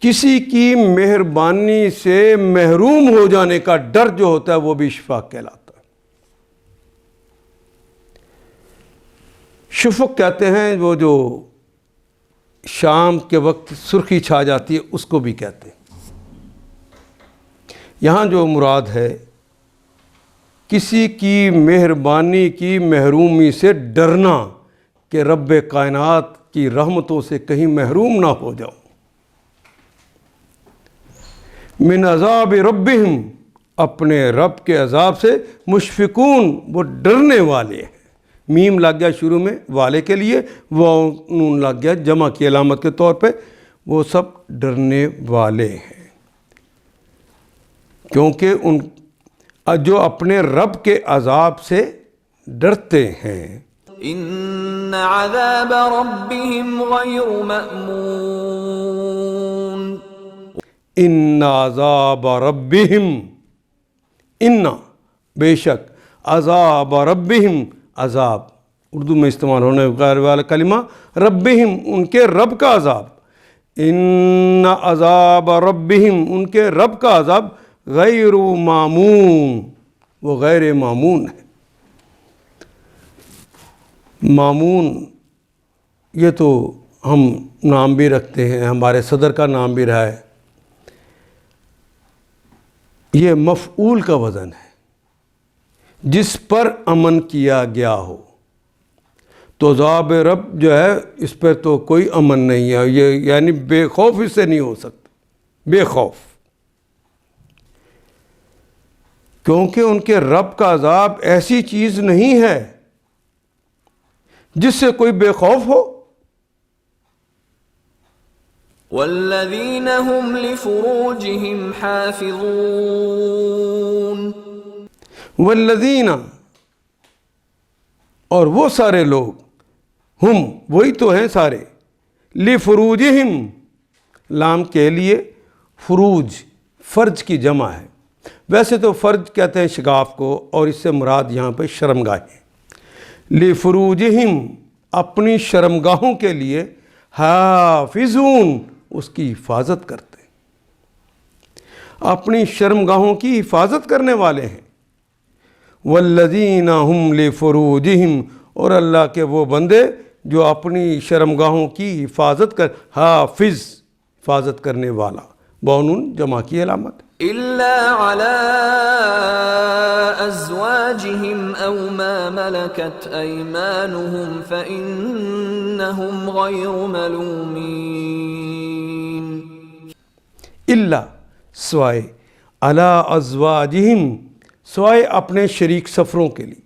کسی کی مہربانی سے محروم ہو جانے کا ڈر جو ہوتا ہے وہ بھی اشفاق کہلاتا ہے. شفق کہتے ہیں وہ جو شام کے وقت سرخی چھا جاتی ہے اس کو بھی کہتے ہیں. یہاں جو مراد ہے کسی کی مہربانی کی محرومی سے ڈرنا کہ رب کائنات کی رحمتوں سے کہیں محروم نہ ہو جاؤ. من عذاب ربہم اپنے رب کے عذاب سے مشفقون وہ ڈرنے والے ہیں. میم لگ گیا شروع میں والے کے لیے, وہ نون لگ گیا جمع کی علامت کے طور پہ. وہ سب ڈرنے والے ہیں کیونکہ ان جو اپنے رب کے عذاب سے ڈرتے ہیں. ان عذاب ربهم غیر مأمون. ان عذاب ربہم ان بے شک عذاب ربہم عذاب اردو میں استعمال ہونے والا کلمہ ربہم ان کے رب کا عذاب. ان عذاب ربہم ان کے رب کا عذاب غیر مامون وہ غیر مامون ہے. مامون یہ تو ہم نام بھی رکھتے ہیں, ہمارے صدر کا نام بھی رہا ہے. یہ مفعول کا وزن ہے جس پر امن کیا گیا ہو. تو عذاب رب جو ہے اس پر تو کوئی امن نہیں ہے, یہ یعنی بے خوف اس سے نہیں ہو سکتا, بے خوف. کیونکہ ان کے رب کا عذاب ایسی چیز نہیں ہے جس سے کوئی بے خوف ہو. والذین هم لفروجهم حافظون. والذین اور وہ سارے لوگ ہم وہی تو ہیں سارے لفروجہم لام کے لیے فروج فرج کی جمع ہے. ویسے تو فرج کہتے ہیں شگاف کو اور اس سے مراد یہاں پہ شرمگاہیں. لفروجہم اپنی شرمگاہوں کے لیے حافظون اس کی حفاظت کرتے ہیں, اپنی شرمگاہوں کی حفاظت کرنے والے ہیں. والذین ہم لفروجہم اور اللہ کے وہ بندے جو اپنی شرمگاہوں کی حفاظت کر حافظ حفاظت کرنے والا بونون جمع کی علامت. الا على ازواجهم او ما ملكت ايمانهم فانهم غير ملومين. الا سوائے علی ازواجہم سوائے اپنے شریک سفروں کے لیے.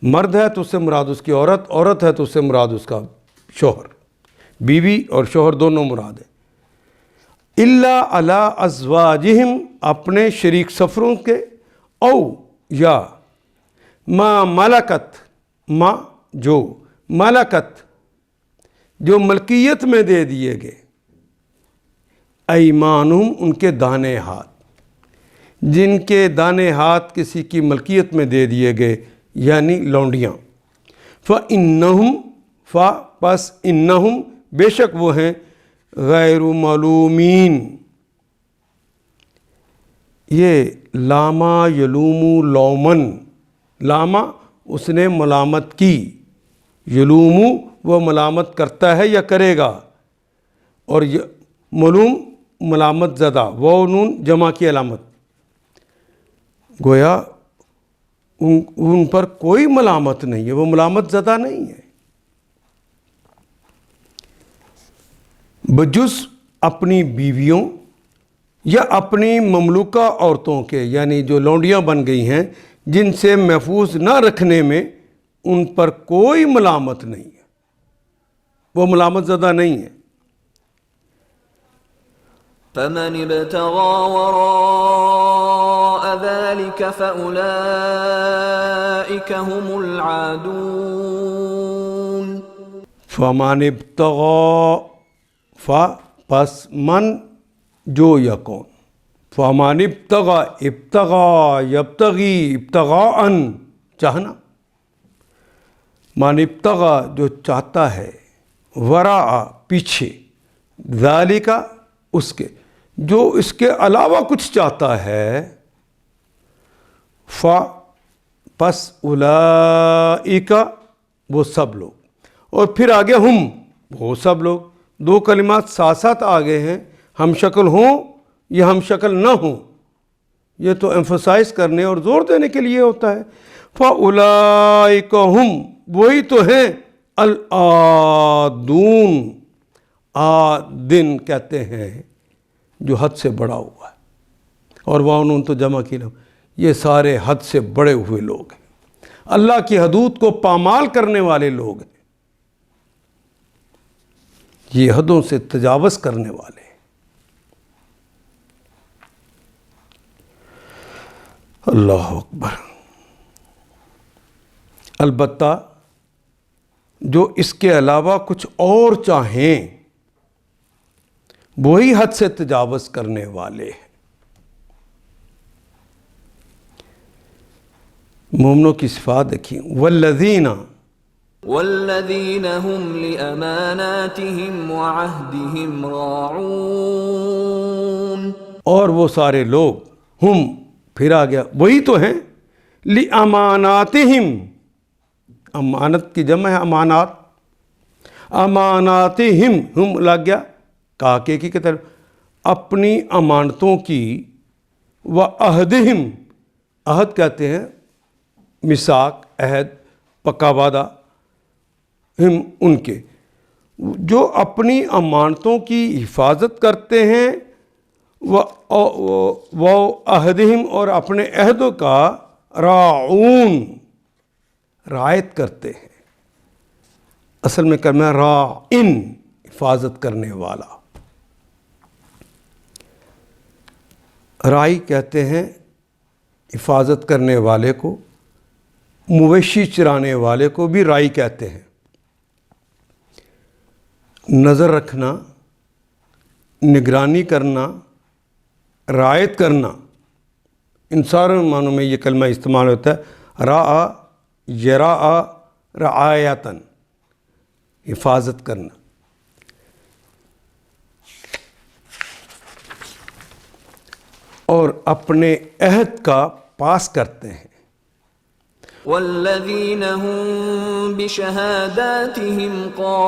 مرد ہے تو اس سے مراد اس کی عورت, عورت ہے تو اس سے مراد اس کا شوہر, بیوی اور شوہر دونوں مراد ہے. الا علی ازواجہم اپنے شریک سفروں کے, او یا ما ملکت ما جو ملکت جو ملکیت میں دے دیے گئے, ایمانہم ان کے دانے ہاتھ, جن کے دانے ہاتھ کسی کی ملکیت میں دے دیے گئے یعنی لونڈیاں. فَإِنَّهُمْ پس اِنَّهُمْ بے شک وہ ہیں غیر معلومین. یہ لاما یلوم لومن, لاما اس نے ملامت کی, یلوم وہ ملامت کرتا ہے یا کرے گا, اور ملوم ملامت زدہ وہ نون جمع کی علامت. گویا ان پر کوئی ملامت نہیں ہے, وہ ملامت زدہ نہیں ہے. بجز اپنی بیویوں یا اپنی مملوکہ عورتوں کے یعنی جو لونڈیاں بن گئی ہیں جن سے محفوظ نہ رکھنے میں ان پر کوئی ملامت نہیں ہے, وہ ملامت زدہ نہیں ہے. فمن ابتغى وراء ذلك فأولئك هم العادون. فمن ابتغى پس من جو یا کون، فمن ابتغى یبتغی ابتغاءً چاہنا، من ابتغى جو چاہتا ہے، وراء پیچھے، ذالک اس کے، جو اس کے علاوہ کچھ چاہتا ہے، پس اولئک وہ سب لوگ، اور پھر آگے ہم وہ سب لوگ، دو کلمات ساتھ ساتھ آگے ہیں، ہم شکل ہوں یا ہم شکل نہ ہوں، یہ تو ایمفسائز کرنے اور زور دینے کے لیے ہوتا ہے. فَأُولَئِكَ هُمْ وہی تو ہیں العادون، عادن کہتے ہیں جو حد سے بڑا ہوا ہے، اور وہاں تو جمع کی لو، یہ سارے حد سے بڑے ہوئے لوگ ہیں، اللہ کی حدود کو پامال کرنے والے لوگ ہیں، یہ حدوں سے تجاوز کرنے والے ہیں. اللہ اکبر. البتہ جو اس کے علاوہ کچھ اور چاہیں وہی حد سے تجاوز کرنے والے ہیں. مومنوں کی صفات دیکھیں، والذین هم لأماناتهم وعهدهم راعون. اور وہ سارے لوگ، ہم پھر آ گیا وہی تو ہیں، لِأَمَانَاتِهِمْ امانت کی جمع ہے امانات، اماناتہم ہم لگ گیا کاکے کی طرف، اپنی امانتوں کی، وعہدہم عہد کہتے ہیں میثاق، عہد، پکا وعدہ، ہم ان کے جو اپنی امانتوں کی حفاظت کرتے ہیں، وہ عہدہم اور اپنے عہدوں کا راعون رعایت کرتے ہیں. اصل میں کلمہ راعن حفاظت کرنے والا. رائی کہتے ہیں حفاظت کرنے والے کو، مویشی چرانے والے کو بھی رائی کہتے ہیں. نظر رکھنا، نگرانی کرنا، رعایت کرنا، ان سارے معنوں میں یہ کلمہ استعمال ہوتا ہے. راعا یراء رعایتاً حفاظت کرنا. اور اپنے عہد کا پاس کرتے ہیں. والذین هم بشہاداتهم قائمون.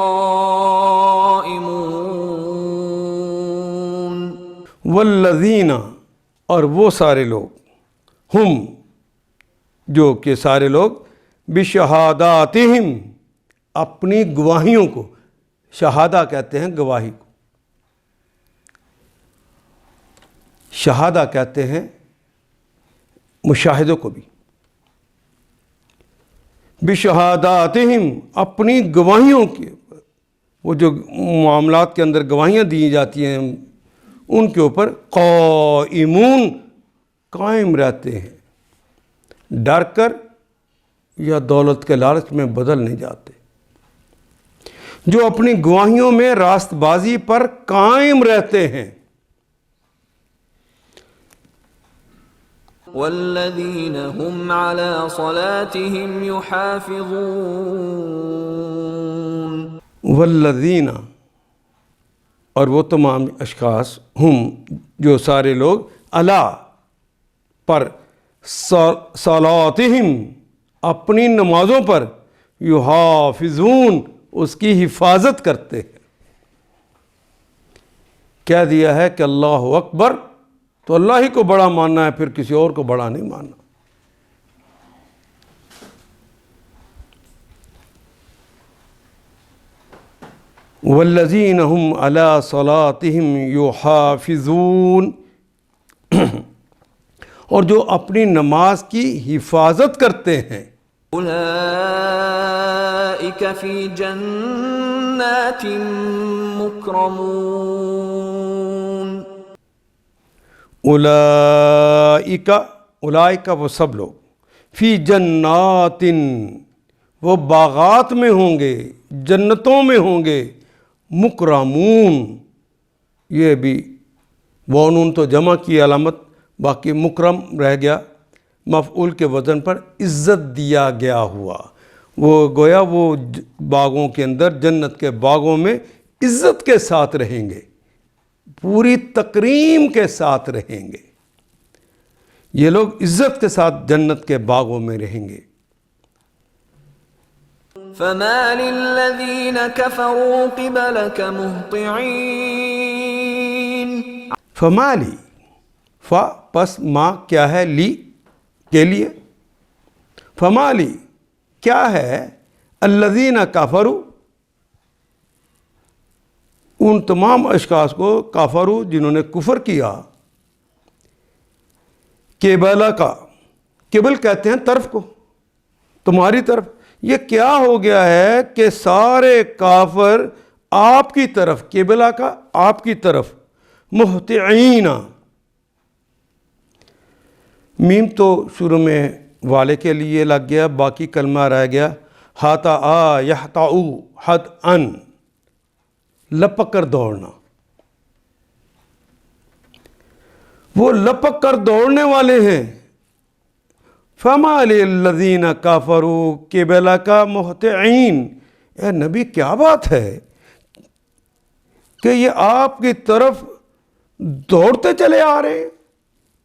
والذین اور وہ سارے لوگ، ہم جو کہ سارے لوگ، بشہاداتہم اپنی گواہیوں کو، شہادہ کہتے ہیں گواہی کو، شہادہ کہتے ہیں مشاہدوں کو بھی، بشہاداتہم اپنی گواہیوں کے، وہ جو معاملات کے اندر گواہیاں دی جاتی ہیں ان کے اوپر قائمون قائم رہتے ہیں، ڈر کر یا دولت کے لالچ میں بدل نہیں جاتے، جو اپنی گواہیوں میں راست بازی پر قائم رہتے ہیں. والذین هم علی صلاتهم یحافظون. والذین اور وہ تمام اشخاص، ہم جو سارے لوگ، علی پر، صلاتہم اپنی نمازوں پر، یحافظون اس کی حفاظت کرتے ہیں. کہہ دیا ہے کہ اللہ اکبر تو اللہ ہی کو بڑا ماننا ہے، پھر کسی اور کو بڑا نہیں ماننا. والذین هم علی صلاتہم یحافظون اور جو اپنی نماز کی حفاظت کرتے ہیں. اولئک فی جنات مکرمون. اولئک اولئک وہ سب لوگ فی جنات وہ باغات میں ہوں گے، جنتوں میں ہوں گے، مکرمون یہ بھی وونون تو جمع کی علامت، باقی مکرم رہ گیا مفعول کے وزن پر عزت دیا گیا ہوا، وہ گویا وہ باغوں کے اندر جنت کے باغوں میں عزت کے ساتھ رہیں گے، پوری تکریم کے ساتھ رہیں گے، یہ لوگ عزت کے ساتھ جنت کے باغوں میں رہیں گے۔ فَمَالِ الَّذِينَ كَفَرُوا قِبَلَكَ مُهْطِعِينَ فمالی فا پس ما کیا ہے، لی کے لیے، فمالی کیا ہے، الذین کفروا ان تمام اشخاص کو، کافروا جنہوں نے کفر کیا، قبلہ کا، قبل کہتے ہیں طرف کو، تمہاری طرف، یہ کیا ہو گیا ہے کہ سارے کافر آپ کی طرف، قبلہ کا آپ کی طرف، مہطعین میم تو شروع میں والے کے لیے لگ گیا، باقی کلمہ رہ گیا، ہاتا آ یحتعو حد ان لپک کر دوڑنا، وہ لپک کر دوڑنے والے ہیں۔ فما للذین کافروا قبلک مہطعین، اے نبی کیا بات ہے کہ یہ آپ کی طرف دوڑتے چلے آ رہے ہیں،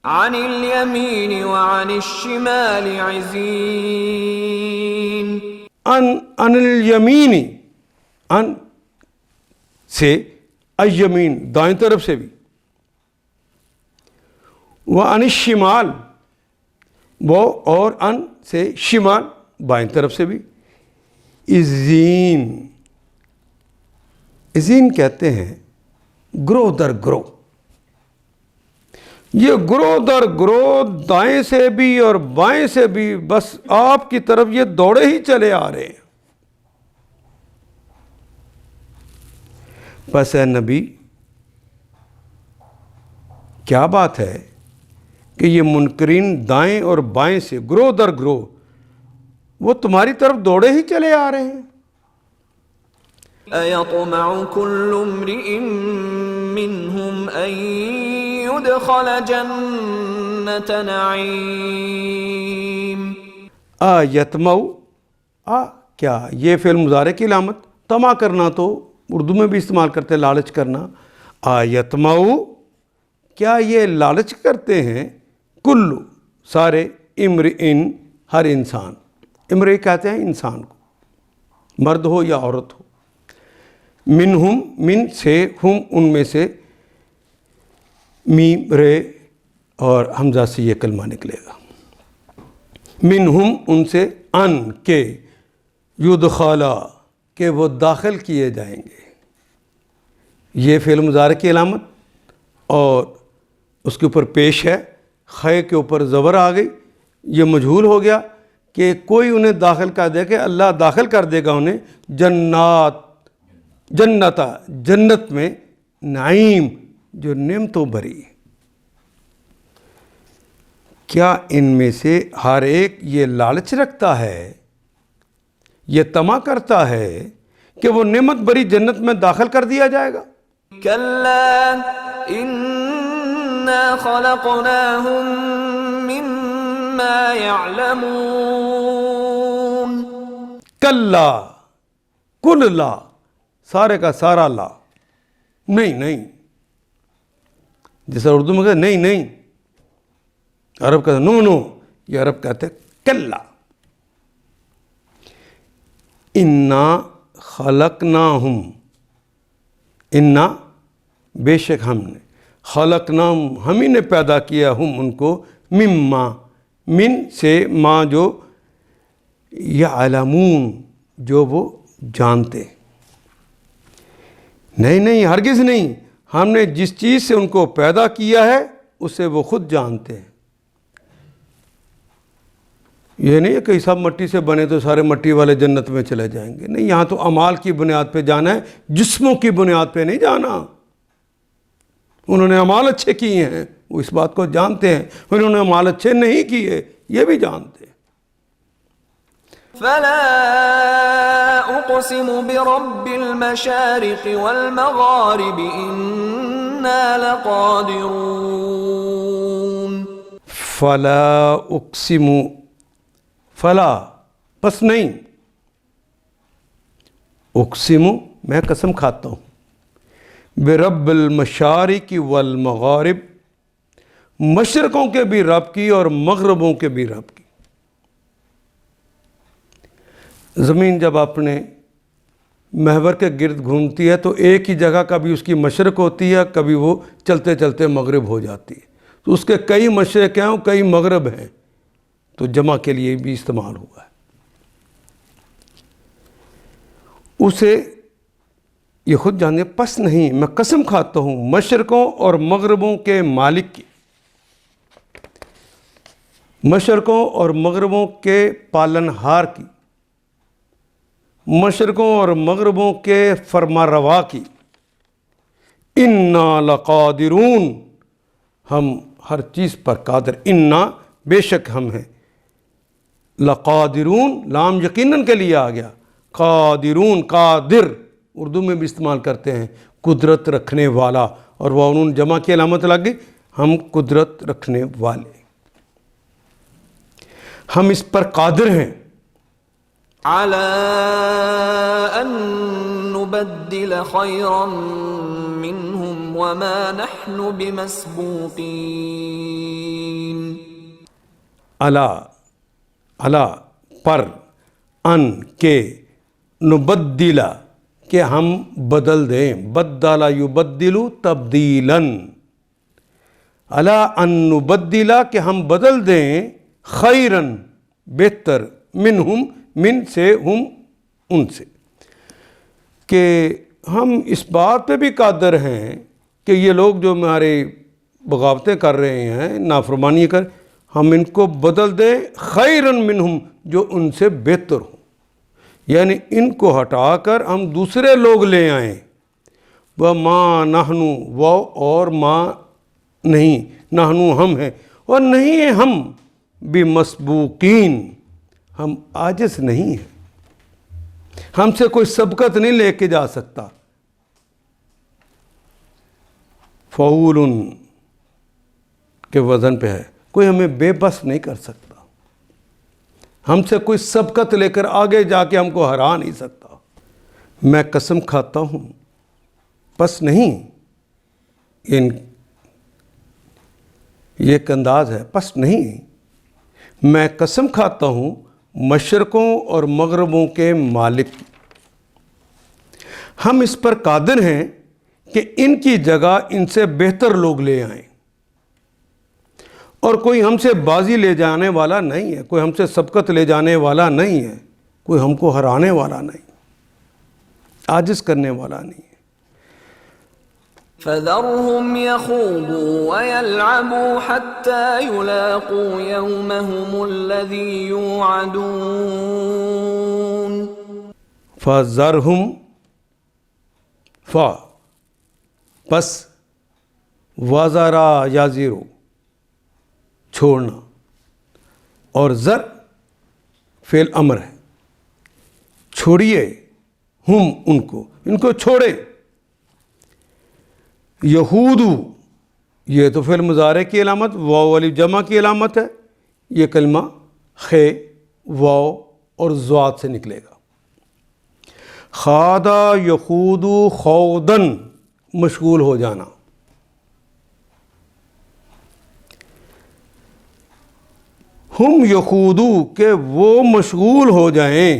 عن الیمین وعن الشمال عزین، ان الیمین، ان سے ایمین دائیں طرف سے بھی، وعن الشمال وہ، اور ان سے شمال بائیں طرف سے بھی، عزین، عزین کہتے ہیں گروہ در گروہ، یہ گروہ در گروہ دائیں سے بھی اور بائیں سے بھی بس آپ کی طرف یہ دوڑے ہی چلے آ رہے ہیں۔ بس اے نبی کیا بات ہے کہ یہ منکرین دائیں اور بائیں سے گروہ در گروہ وہ تمہاری طرف دوڑے ہی چلے آ رہے ہیں۔ أَيَطْمَعُ كُلُّ امْرِئٍ مِّنْهُمْ أَن يُدْخَلَ جَنَّةَ نَعِيمٍ۔ یتمع، کیا یہ فعل مضارع کی علامت، طمع کرنا تو اردو میں بھی استعمال کرتے ہیں، لالچ کرنا، یتمع کیا یہ لالچ کرتے ہیں، کل سارے، امرئن ہر انسان، امرئ کہتے ہیں انسان کو، مرد ہو یا عورت ہو، منہم من سے، ہم ان میں سے، میم رے اور حمزہ سے یہ کلمہ نکلے گا، منہم ان سے، ان کے، یدخلا کہ وہ داخل کیے جائیں گے، یہ فعل مضارع کی علامت اور اس کے اوپر پیش ہے، خے کے اوپر زبر آ گئی، یہ مجہول ہو گیا کہ کوئی انہیں داخل کر دے، کہ اللہ داخل کر دے گا انہیں جنات، جنتا جنت میں، نعیم جو نعمتوں بھری ہے۔ کیا ان میں سے ہر ایک یہ لالچ رکھتا ہے، یہ طمع کرتا ہے کہ وہ نعمت بھری جنت میں داخل کر دیا جائے گا؟ كلا إنا خلقناهم مما يعلمون، کلا، کل لا، سارے کا سارا لا، نہیں نہیں، جیسے اردو میں کہتے نہیں نہیں، عرب کہتے نو نو، یہ عرب کہتے کلا۔ انا خلقناہم، انا بے شک ہم نے، خلقناہم ہم ہی نے پیدا کیا، ہم ان کو، مما من سے، ما جو، یعلمون جو وہ جانتے، نہیں نہیں ہرگز نہیں، ہم نے جس چیز سے ان کو پیدا کیا ہے اسے وہ خود جانتے ہیں۔ یہ نہیں ہے کہ سب مٹی سے بنے تو سارے مٹی والے جنت میں چلے جائیں گے، نہیں، یہاں تو اعمال کی بنیاد پہ جانا ہے، جسموں کی بنیاد پہ نہیں جانا۔ انہوں نے اعمال اچھے کیے ہیں وہ اس بات کو جانتے ہیں، انہوں نے مال اچھے نہیں کیے یہ بھی جانتے ہیں۔ فلا اقسم برب المشارق والمغارب انا لقادرون۔ فلا اقسم، فلا پس نہیں، اقسم میں قسم کھاتا ہوں، برب المشارق والمغارب، مشرقوں کے بھی رب کی اور مغربوں کے بھی رب کی۔ زمین جب اپنے محور کے گرد گھومتی ہے تو ایک ہی جگہ کبھی اس کی مشرق ہوتی ہے، کبھی وہ چلتے چلتے مغرب ہو جاتی ہے، تو اس کے کئی مشرق ہیں اور کئی مغرب ہیں، تو جمع کے لیے بھی استعمال ہوا ہے۔ اسے یہ خود جانے پس نہیں، میں قسم کھاتا ہوں مشرقوں اور مغربوں کے مالک کی، مشرقوں اور مغربوں کے پالنہار کی، مشرقوں اور مغربوں کے فرما روا کی، انا لقادرون، ہم ہر چیز پر قادر، انا بے شک ہم ہیں، لقادرون لام یقیناً کے لیے آ گیا، قادرون قادر اردو میں بھی استعمال کرتے ہیں، قدرت رکھنے والا، اور وہ انہوں جمع کی علامت لگ گئی، ہم قدرت رکھنے والے، ہم اس پر قادر ہیں، على ان نبدل خيرا منهم وما نحن بمسبوقين۔ الا پر، ان کے، نبدل کہ ہم بدل دیں، بدل یبدل تبدیلاً، الا ان نبدل کہ ہم بدل دیں، خیراً بہتر، منہم من سے، ہم ان سے، کہ ہم اس بات پہ بھی قادر ہیں کہ یہ لوگ جو ہمارے بغاوتیں کر رہے ہیں، نافرمانی کر، ہم ان کو بدل دیں خیراً منہم، جو ان سے بہتر ہوں، یعنی ان کو ہٹا کر ہم دوسرے لوگ لے آئیں، وما نحن، وہ اور ما نہیں، نحن ہم ہیں، اور نہیں ہیں ہم بمسبوقین، ہم عاجز نہیں ہیں، ہم سے کوئی سبقت نہیں لے کے جا سکتا، فعول کے وزن پہ ہے، کوئی ہمیں بے بس نہیں کر سکتا، ہم سے کوئی سبقت لے کر آگے جا کے ہم کو ہرا نہیں سکتا۔ میں قسم کھاتا ہوں، پس نہیں، یہ ایک انداز ہے، پس نہیں، میں قسم کھاتا ہوں مشرقوں اور مغربوں کے مالک، ہم اس پر قادر ہیں کہ ان کی جگہ ان سے بہتر لوگ لے آئیں، اور کوئی ہم سے بازی لے جانے والا نہیں ہے، کوئی ہم سے سبقت لے جانے والا نہیں ہے، کوئی ہم کو ہرانے والا نہیں، عاجز کرنے والا نہیں ہے۔ فذرهم يخوضوا ويلعبوا حتى يلاقوا يومهم الذي يوعدون۔ فذرهم، پس، وزرا یا زیرو چھوڑنا، اور زر فعل امر ہے، چھوڑیے، ہم ان کو چھوڑے، یہودو یہ تو فعل مضارع کی علامت، واو والی جمع کی علامت ہے، یہ کلمہ خے، واو اور ضاد سے نکلے گا، خادا یخودو خودن مشغول ہو جانا، ہم یخودو کہ وہ مشغول ہو جائیں،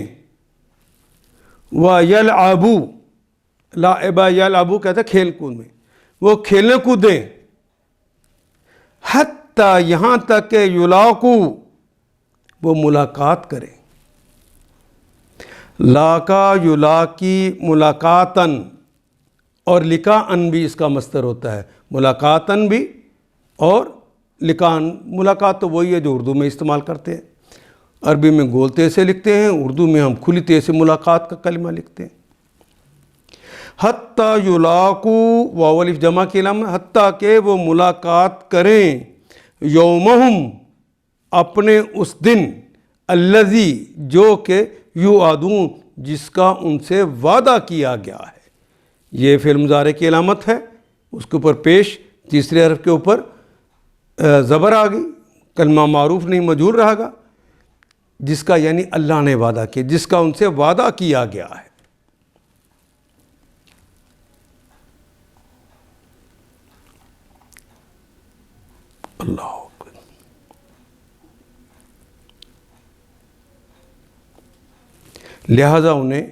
وَيَلْعَبُ، لَعِبَ یلعبو کہتے ہیں کھیل کود میں، وہ کھیلنے کودیں، حتیٰ یہاں تک کہ یلاقو وہ ملاقات کریں، لاقا یلاقی ملاقاتن، اور لقاءً بھی اس کا مصدر ہوتا ہے، ملاقاتن بھی اور لقاءً، ملاقات تو وہی ہے جو اردو میں استعمال کرتے ہیں، عربی میں گول تے سے لکھتے ہیں، اردو میں ہم کھلی تے سے ملاقات کا کلمہ لکھتے ہیں، حتیٰ یلاقو، واو الف جمع کے علامت، حتیٰ کہ وہ ملاقات کریں، یومہم اپنے اس دن، الذی جو کہ یوعدون جس کا ان سے وعدہ کیا گیا ہے. یہ فعل مضارع کی علامت ہے، اس کے اوپر پیش تیسرے حرف کے اوپر زبر آ گئی، کلمہ معروف نہیں مجہول رہے گا، جس کا یعنی اللہ نے وعدہ کیا، جس کا ان سے وعدہ کیا گیا ہے. اللہ اکبر. لہذا انہیں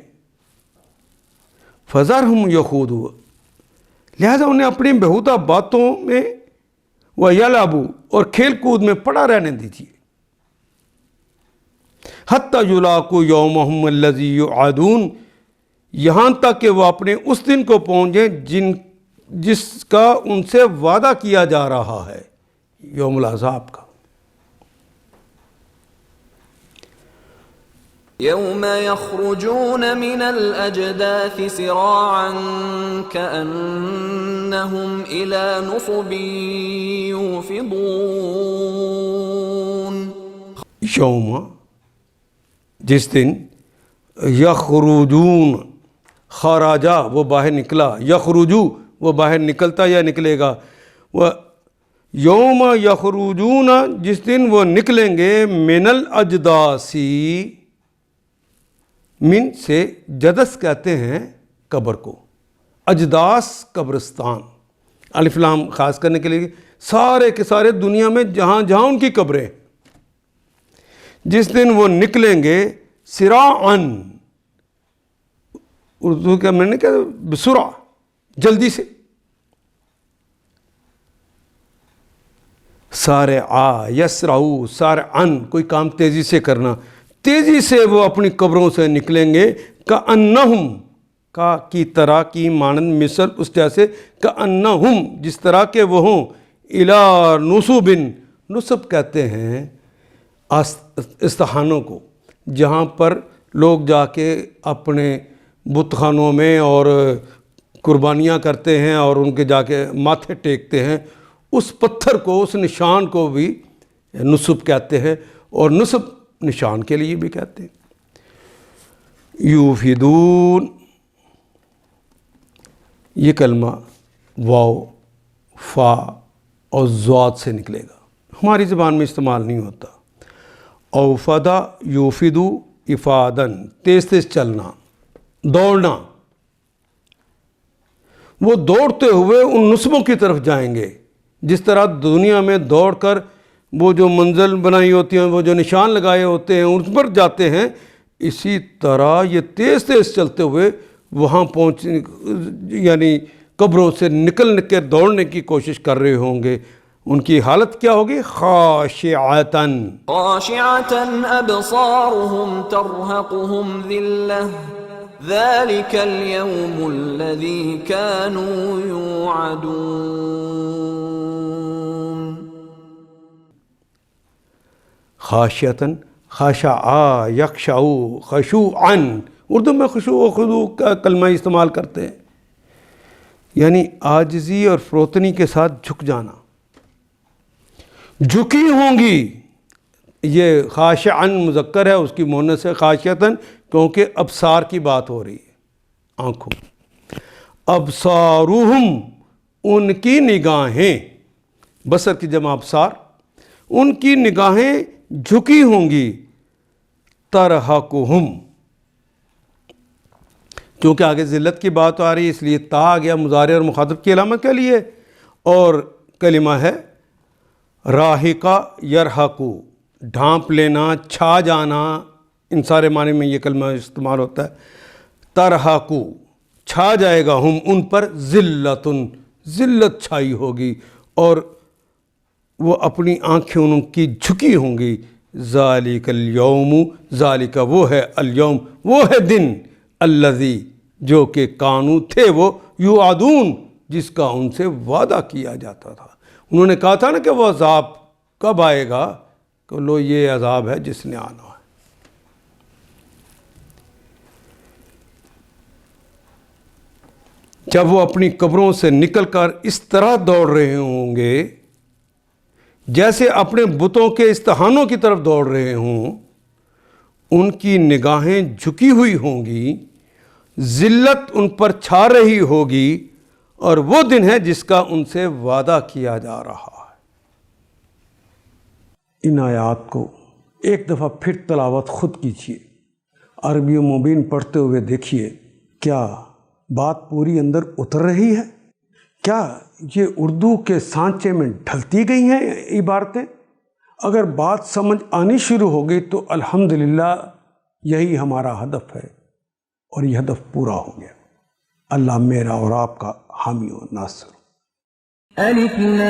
فذرہم یخوضوا، لہذا انہیں اپنی بیہودہ باتوں میں ویلعبوا اور کھیل کود میں پڑا رہنے دیجیے. حتی یلاقوا یومہم الذی یوعدون، یہاں تک کہ وہ اپنے اس دن کو پہنچیں جس کا ان سے وعدہ کیا جا رہا ہے، یوم العذاب کا. يوم يخرجون من الأجداث سراعا كأنهم إلى نصب يوفضون. یوم جس دن، یخرجون خراجا وہ باہر نکلا، یخرجو وہ باہر نکلتا یا نکلے گا، وہ یوم یخرجون جس دن وہ نکلیں گے، من الاجداثی، من سے جدس کہتے ہیں قبر کو، اجداث قبرستان، الف لام خاص کرنے کے لیے سارے کے سارے دنیا میں جہاں جہاں ان کی قبریں، جس دن وہ نکلیں گے سراعن، اردو کا میں نے کہا بسرعہ، جلدی سے، سارعا یسرعو سارعن کوئی کام تیزی سے کرنا، تیزی سے وہ اپنی قبروں سے نکلیں گے، کأنہم کا کی طرح کی مانند مثل اس جیسے، کأنہم جس طرح کے وہ ہوں، الی نصب، نصب کہتے ہیں استخانوں کو، جہاں پر لوگ جا کے اپنے بت خانوں میں اور قربانیاں کرتے ہیں اور ان کے جا کے ماتھے ٹیکتے ہیں، اس پتھر کو، اس نشان کو بھی نصب کہتے ہیں، اور نصب نشان کے لیے بھی کہتے ہیں. یوفدون، یہ کلمہ واو، فا اور ضاد سے نکلے گا، ہماری زبان میں استعمال نہیں ہوتا. اوفدا یوفدو افادن، تیز تیز چلنا، دوڑنا، وہ دوڑتے ہوئے ان نصبوں کی طرف جائیں گے، جس طرح دنیا میں دوڑ کر وہ جو منزل بنائی ہوتی ہیں، وہ جو نشان لگائے ہوتے ہیں ان پر جاتے ہیں، اسی طرح یہ تیز تیز چلتے ہوئے وہاں پہنچ، یعنی قبروں سے نکل کے دوڑنے کی کوشش کر رہے ہوں گے. ان کی حالت کیا ہوگی؟ خاشعتن، خاشعة أبصارهم ترهقهم ذلة ذلك اليوم الذي كانوا يوعدون. خاشعتن، خاشعا یخشعو خشوعن، اردو میں خشوع و خضوع کا کلمہ استعمال کرتے ہیں، یعنی عاجزی اور فروتنی کے ساتھ جھک جانا، جھکی ہوں گی. یہ خاشعن مذکر ہے، اس کی مؤنث ہے خاشعتن، کیونکہ ابصار کی بات ہو رہی ہے، آنکھوں. ابصارہم ان کی نگاہیں، بصر کی جمع ابصار، ان کی نگاہیں جھکی ہوں گی. ترہقہم، چونکہ آگے ذلت کی بات آ رہی ہے اس لیے تا آ گیا مضارع اور مخاطب کی علامت کے لیے، اور کلمہ ہے راہقہ یرحقو، ڈھانپ لینا، چھا جانا، ان سارے معنی میں یہ کلمہ استعمال ہوتا ہے. ترہقو چھا جائے گا، ہم ان پر، ذلتن ذلت چھائی ہوگی، اور وہ اپنی آنکھیں ان کی جھکی ہوں گی. ذالک الیوم، ذالک وہ ہے، الیوم وہ ہے دن، الذی جو کہ کانو تھے وہ، یوعدون جس کا ان سے وعدہ کیا جاتا تھا. انہوں نے کہا تھا نا کہ وہ عذاب کب آئے گا، کہ لو یہ عذاب ہے جس نے آنا ہے. جب وہ اپنی قبروں سے نکل کر اس طرح دوڑ رہے ہوں گے جیسے اپنے بتوں کے استحانوں کی طرف دوڑ رہے ہوں، ان کی نگاہیں جھکی ہوئی ہوں گی، ذلت ان پر چھا رہی ہوگی، اور وہ دن ہے جس کا ان سے وعدہ کیا جا رہا ہے۔ ان آیات کو ایک دفعہ پھر تلاوت خود کیجیے، عربی و مبین پڑھتے ہوئے دیکھیے کیا بات پوری اندر اتر رہی ہے؟ کیا یہ اردو کے سانچے میں ڈھلتی گئی ہیں عبارتیں؟ اگر بات سمجھ آنی شروع ہو گئی تو الحمدللہ یہی ہمارا ہدف ہے، اور یہ ہدف پورا ہو گیا۔ اللہ میرا اور آپ کا حامی و ناصر۔ الف لام